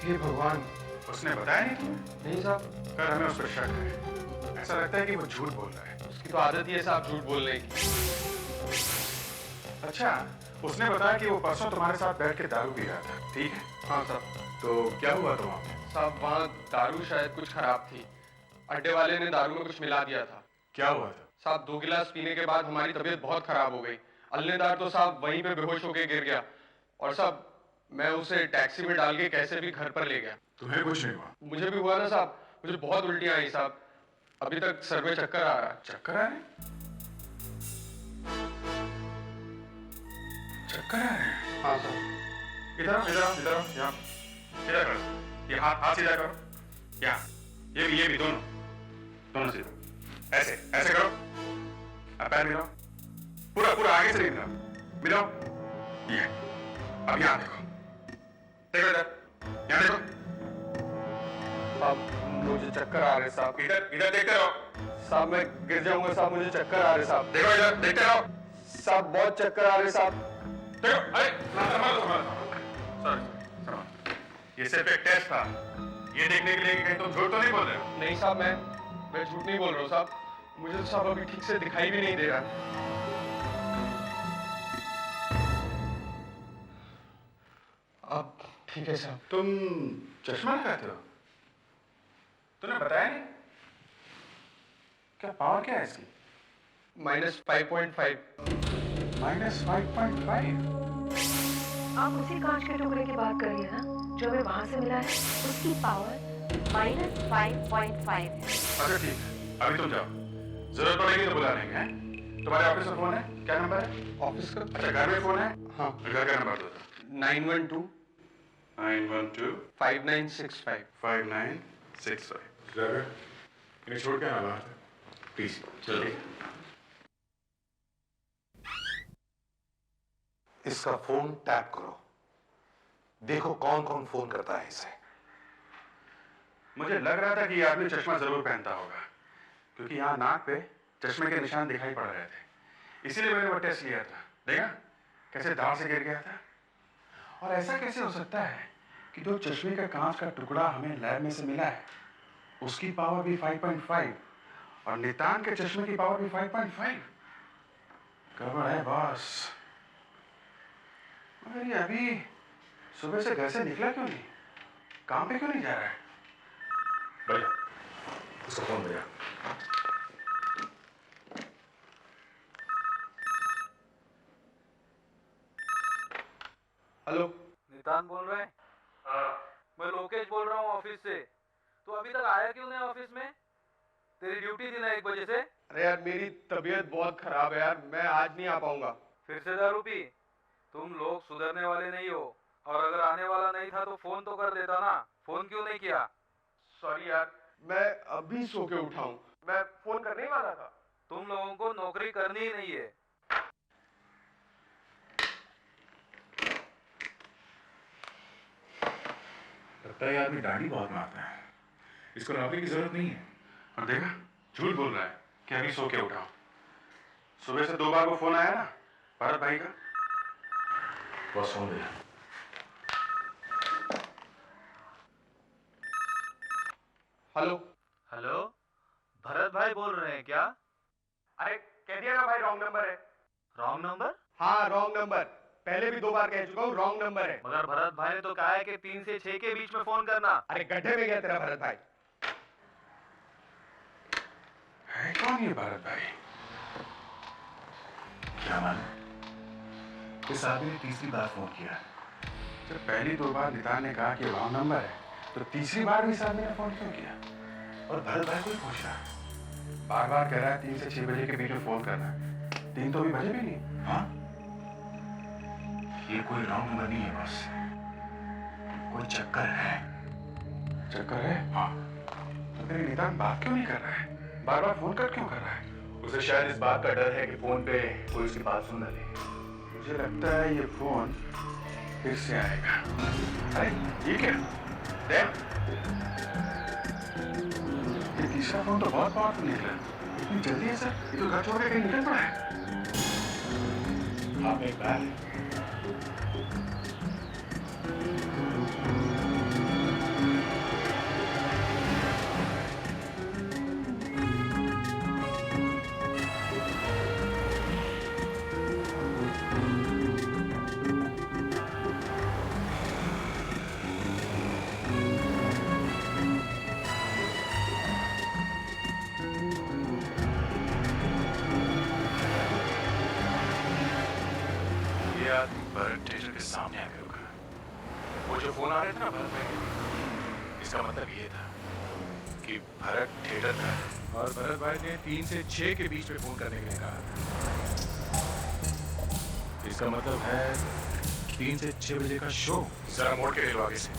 S1: हे भगवान, उसने बताया नहीं तुम्हें?
S5: नहीं साहब।
S1: कर हमें उस पर शक है। ऐसा लगता है कि वो झूठ बोल रहा है।
S5: उसकी तो आदत ही है साहब झूठ बोलने की।
S1: अच्छा, उसने बताया कि वो परसों तुम्हारे साथ बैठ के दारू पी रहा था, ठीक है?
S5: हाँ साहब।
S1: तो क्या हुआ तो वहां पे?
S5: साहब वहाँ दारू शायद कुछ खराब थी। अड्डे वाले ने दारू में कुछ मिला दिया था।
S1: क्या हुआ था?
S5: साहब 2 गिलास पीने के बाद हमारी तबीयत बहुत खराब हो गई। अल्लेदार तो साहब वहीं पे बेहोश होके गिर गया और साहब मैं उसे टैक्सी में डाल के कैसे भी घर पर ले गया।
S1: तुम्हें कुछ नहीं हुआ?
S5: मुझे भी हुआ ना साहब, मुझे बहुत उल्टियां आई साहब। अभी तक सर में चक्कर आ रहा है।
S1: चक्कर आ रहे? चक्कर आ रहे हैं?
S5: हाँ साहब।
S1: इधर आओ, इधर आओ, इधर आओ, यहाँ सीधा करो। ये हाथ सीधा करो। यहाँ, ये भी दोनों सीधा। ऐसे ऐसे करो। अब पैर मिलाओ, पूरा आगे से मिलाओ। ये अब यहाँ देखो, देखो इधर, यहाँ देखो।
S5: साहब मुझे चक्कर आ रहे साहब।
S1: इधर देखते रहो।
S5: साहब मैं गिर जाऊंगा साहब, मुझे चक्कर आ रहे साहब।
S1: देखो इधर, देखते रहो।
S5: साहब बहुत चक्कर आ रहे साहब।
S1: देखो, अरे सॉरी, ये सिर्फ एक टेस्ट था। ये देखने के लिए कि कहीं तुम झूठ तो नहीं बोल रहे हो?
S5: नहीं साहब, मैं झूठ नहीं बोल रहा हूँ साहब। मुझे तो साहब अभी ठीक से दिखाई भी नहीं दे रहा। अब ठीक है साहब।
S1: तुम चश्मा लगाते हो? तूने बताया नहीं? क्या पावर क्या है इसकी?
S5: -5.5।
S1: -5.5?
S4: आप उसी कांच के टुकड़े की बात कर रही है ना जो हमें वहां से मिला है? उसकी पावर -5.5 है।
S1: अच्छा ठीक है, अभी तुम जाओ। जरूरत पड़ेगी तो बुला लेंगे, हैं? तुम्हारे ऑफिस में फोन है? क्या नंबर है
S5: ऑफिस का?
S1: अच्छा, घर में फोन है?
S5: हाँ।
S1: घर का नंबर दो।
S5: 912
S1: 5965 ड्राइवर, इन्हें छोड़ के आना बाहर, प्लीज।
S6: चलो।
S3: इसका फोन टैप करो, देखो कौन कौन फोन करता है इसे।
S1: मुझे लग रहा था कि ये आदमी चश्मा जरूर पहनता होगा, क्योंकि यहाँ नाक पे चश्मे के निशान दिखाई पड़ रहे थे। इसीलिए मैंने वो टेस्ट लिया था। देखा कैसे दाढ़ से गिर गया था। और ऐसा कैसे हो सकता है कि जो चश्मे का कांच का टुकड़ा हमें लैब में से मिला है उसकी पावर भी 5.5 और नितान के चश्मे की पावर भी 5.5? गड़बड़ है बॉस। मगर ये अभी सुबह से घर से निकला क्यों नहीं? काम पे क्यों नहीं जा रहा है? भैया, उसका फोन भैया।
S5: हेलो,
S14: नितान बोल रहे हैं? मैं लोकेश बोल रहा हूँ ऑफिस से। तो अभी तक आया क्यों नहीं ऑफिस में? तेरी ड्यूटी थी ना 1 बजे से?
S5: अरे यार मेरी तबीयत बहुत खराब है यार, मैं आज नहीं आ पाऊंगा।
S14: फिर से दारू पी? तुम लोग सुधरने वाले नहीं हो, और अगर आने वाला नहीं था तो फोन तो कर देता ना। फोन क्यों नहीं किया?
S5: सॉरी यार, मैं अभी सो के उठा हूँ, मैं फोन करने ही वाला था।
S14: तुम लोगों को नौकरी करनी ही नहीं है।
S1: लगता है ये आदमी दाढ़ी बहुत मारता है। इसको नौकरी की जरूरत नहीं है। और देखा, झूठ बोल रहा है। कि अभी सो के उठा हूं? सुबह से 2 बार को फोन आया ना भरत भाई का, बस फोन दिया।
S14: हेलो हेलो, भरत भाई बोल रहे हैं क्या?
S1: अरे कह दिया ना भाई, रॉन्ग नंबर है।
S14: Wrong number?
S1: हाँ रॉन्ग नंबर, पहले भी 2 बार कह चुका हूँ, रॉन्ग नंबर है।
S14: मगर भरत भाई ने तो कहा है कि 3 से 6 के बीच में फोन करना।
S1: अरे गड्ढे में गया तेरा भरत भाई। है कौन ये भरत भाई? क्या मालूम, इस आदमी ने तीसरी बार फोन किया। जब पहली 2 बार नितान ने कहा कि रॉन्ग नंबर है, तो तीसरी बार भी इस आदमी ने फोन क्यों किया? और भरत भाई को ही पूछ रहा, बार बार कह रहा है 3 से 6 बजे के बीच में फोन करना है। 3 तो अभी बजे भी नहीं। हाँ, ये कोई रॉन्ग नंबर नहीं है बॉस, कोई चक्कर है। चक्कर है? हाँ। तो तेरे नितान बात क्यों नहीं कर रहा है? बार बार फोन कर क्यों कर रहा है? उसे शायद इस बात का डर है कि फोन पे कोई उसकी बात सुन न ले। मुझे लगता है ये फोन फिर से आएगा। अरे ये क्या? देख, ये तीसरा फोन तो बहुत पावरफुल निकला। इतनी जल्दी है सर? ये तो घर छोड़ के कहीं निकल पड़ा है। आप एक बार भरत थिएटर के सामने आकर रुका। वो जो फोन आ रहे थे ना भरत भाई के, इसका मतलब ये था कि भरत थिएटर का है और भरत भाई ने 3 से 6 के बीच में फोन करने के लिए कहा। इसका मतलब है 3 से 6 बजे का शो। जरा मोड़ के ले लो आगे से।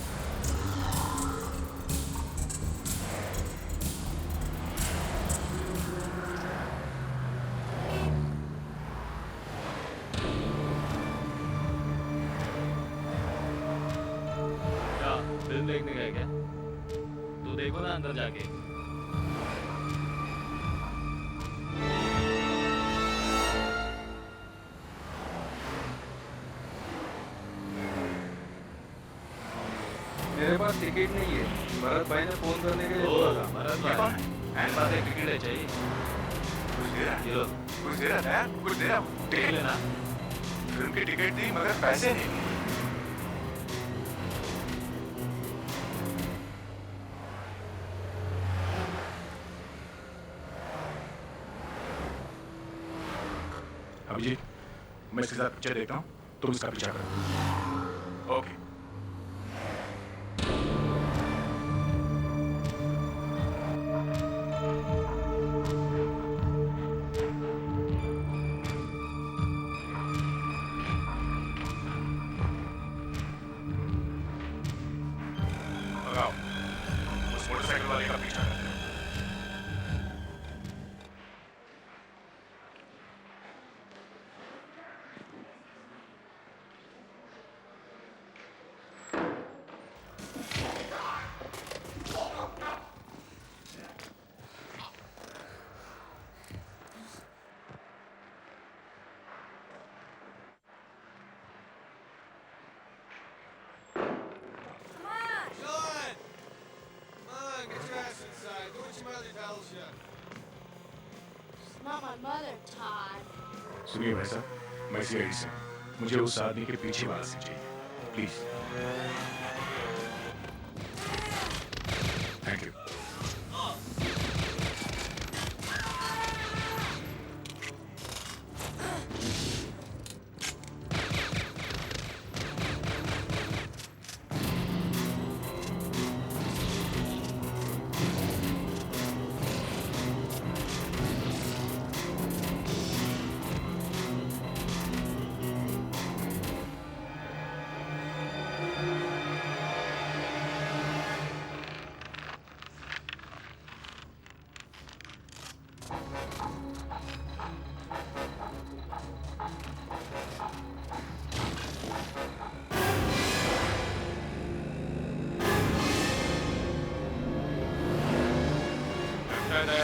S10: फिल्म देखने गए क्या? तो देखो ना अंदर जाके।
S14: मेरे पास टिकट नहीं है, भरत भाई ने फोन करने के लिए बोला था।
S10: भरत भाई, मेरे पास एक टिकट है, चाहिए?
S1: कुछ दे रहा?
S10: ये लो।
S1: कुछ दे रहा है? कुछ दे रहा?
S10: टिकट लेना।
S1: फिल्म की टिकट दी मगर पैसे नहीं। अभिजीत, मैं इसके साथ पिक्चर देखता हूँ, तुम इसका पीछा करो। ओके। लगाओ, उस मोटरसाइकिल वाले का पीछा करो। सुनिए भाई साहब, मैं सीआईडी से हूं। मुझे उस आदमी के पीछे वाला सीन चाहिए, प्लीज। Thank you.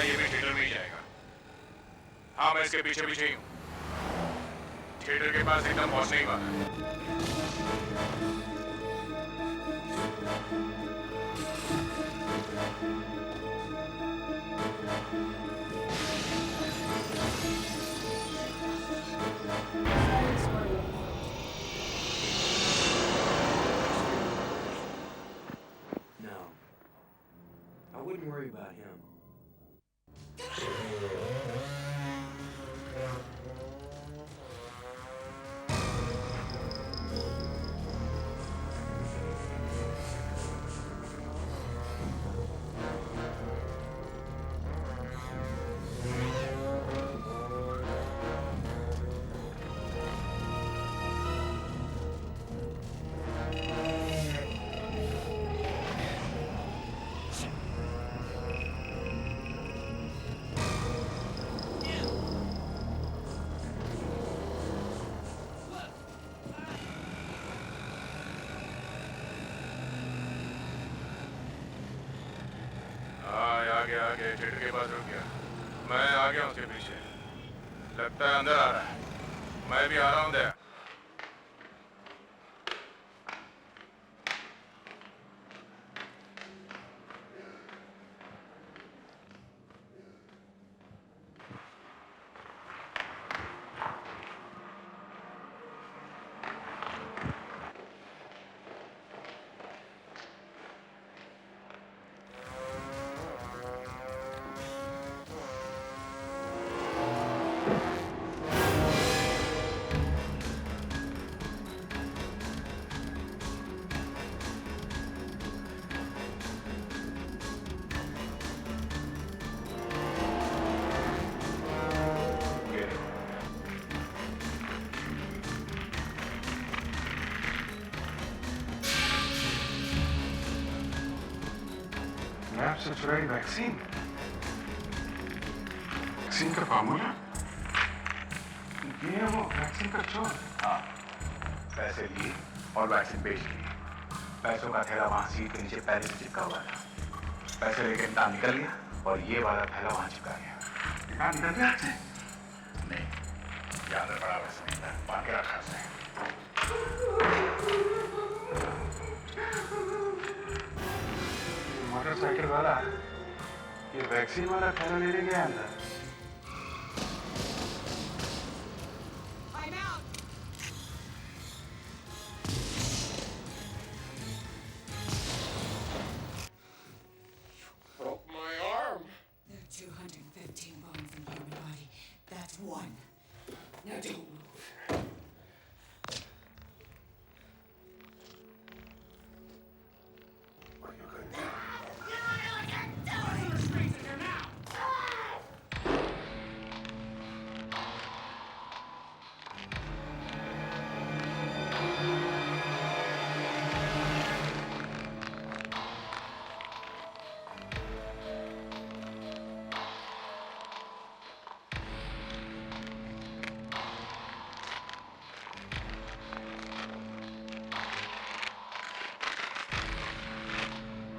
S1: ये भी थिएटर में ही जाएगा। मैं इसके पीछे पीछे ही हूँ। थिएटर के पास एकदम पहुंचने ही वाला है।
S15: No. I wouldn't worry about him.
S1: आगे थिएटर के पास रुक गया। मैं आ गया उसके पीछे। लगता है अंदर आ रहा है। मैं भी आ रहा हूँ दया।
S16: आपसे चुराई वैक्सीन। वैक्सीन का फार्मूला ये है वो वैक्सीन का चोर।
S3: हाँ, पैसे लिए और वैक्सीन बेच लिए। पैसों का थैला वहां सीट के नीचे पहले से चिपका हुआ था। पैसे लेके इंसान निकल गया और ये वाला थैला वहां चिपका गया।
S16: इंसान निकल गया आपसे?
S3: नहीं, याद है बड़ा वैसे नहीं था, बांध के रखा से।
S16: मोटरसाइकिल वाला ये वैक्सीन वाला थैला लेने गया अंदर।
S15: Broke my arm. There are 215 bones in the human body. That's one. Now don't move.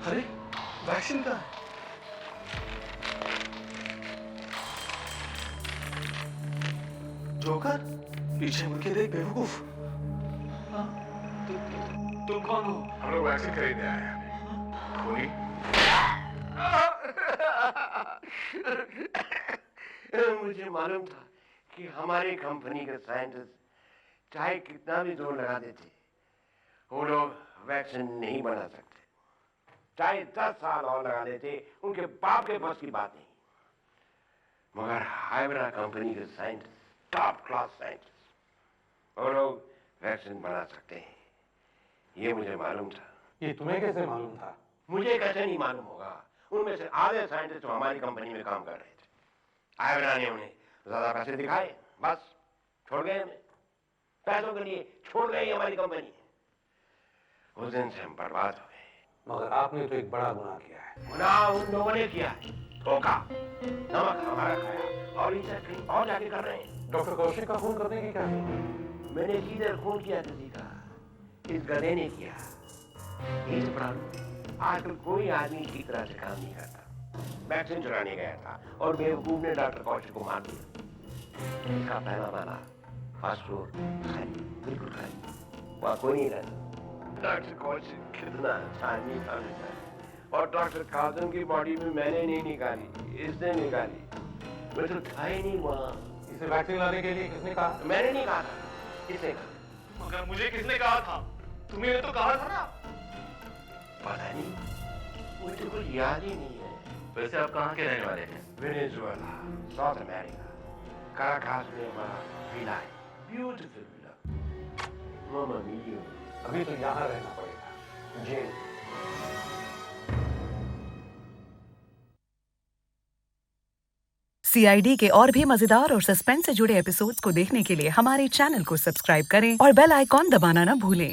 S16: अरे वैक्सीन का जोकर पीछे मुड़ के देख बेवकूफ। तुम कौन हो?
S1: हम लोग वैक्सीन खरीदने आए हैं। खूनी
S11: मुझे मालूम था कि हमारी कंपनी के साइंटिस्ट चाहे कितना भी जोर लगा देते वो लोग वैक्सीन नहीं बना सकते। चाहे 10 साल और लगा देते उनके बाप के बस की बात नहीं। मगर हाइब्रा कंपनी के साइंटिस्ट टॉप क्लास साइंटिस्ट वो लोग वैक्सीन बना सकते हैं, ये मुझे मालूम था।
S16: ये तुम्हें कैसे मालूम था?
S11: मुझे कैसे नहीं मालूम होगा? उनमें से आधे साइंटिस्ट तो हमारी कंपनी में काम कर रहे थे। हाइब्रा ने उन्हें ज्यादा पैसे दिखाए, बस छोड़ गए हमें। पैसों के लिए छोड़ गई हमारी कंपनी। उस दिन से हम बर्बाद हो गए।
S16: मगर आपने तो एक बड़ा गुनाह किया है।
S11: गुनाह उन लोगों ने किया है। धोखा, नमक हमारा खाया और इनसे कहीं और जाके कर रहे हैं।
S16: डॉक्टर कौशिक का खून करने की क्या जरूरत?
S11: मैंने किधर खून किया किसी का? इस गधे ने किया। इस प्रॉब्लम आजकल कोई आदमी ठीक तरह से काम नहीं करता। वैक्सीन चुराने गया था और बेवकूफ ने डॉक्टर कौशिक को मार दिया।
S17: इसका पहला वाला फर्स्ट फ्लोर खाली, बिल्कुल खाली, वहाँ कोई नहीं रहता। डॉक्टर कौशिक कितना अच्छा आदमी था बेटा, और डॉक्टर काजम की बॉडी में मैंने नहीं निकाली, इसने निकाली। मैं तो था ही नहीं वहाँ।
S3: इसे वैक्सीन लाने के लिए किसने कहा?
S17: मैंने नहीं कहा था, किसने कहा?
S14: मगर मुझे किसने कहा था? तुम्हें तो कहा था ना।
S17: पता नहीं, मुझे कुछ याद ही नहीं है।
S10: वैसे आप कहाँ के रहने वाले हैं?
S17: वेनेजुएला, साउथ अमेरिका, काराकास में हमारा विला है, ब्यूटीफुल विला। मामा मियो।
S3: अभी तो यहाँ रहना पड़ेगा, जेल।
S18: CID के और भी मजेदार और सस्पेंस से जुड़े एपिसोड्स को देखने के लिए हमारे चैनल को सब्सक्राइब करें और बेल आइकॉन दबाना ना भूलें।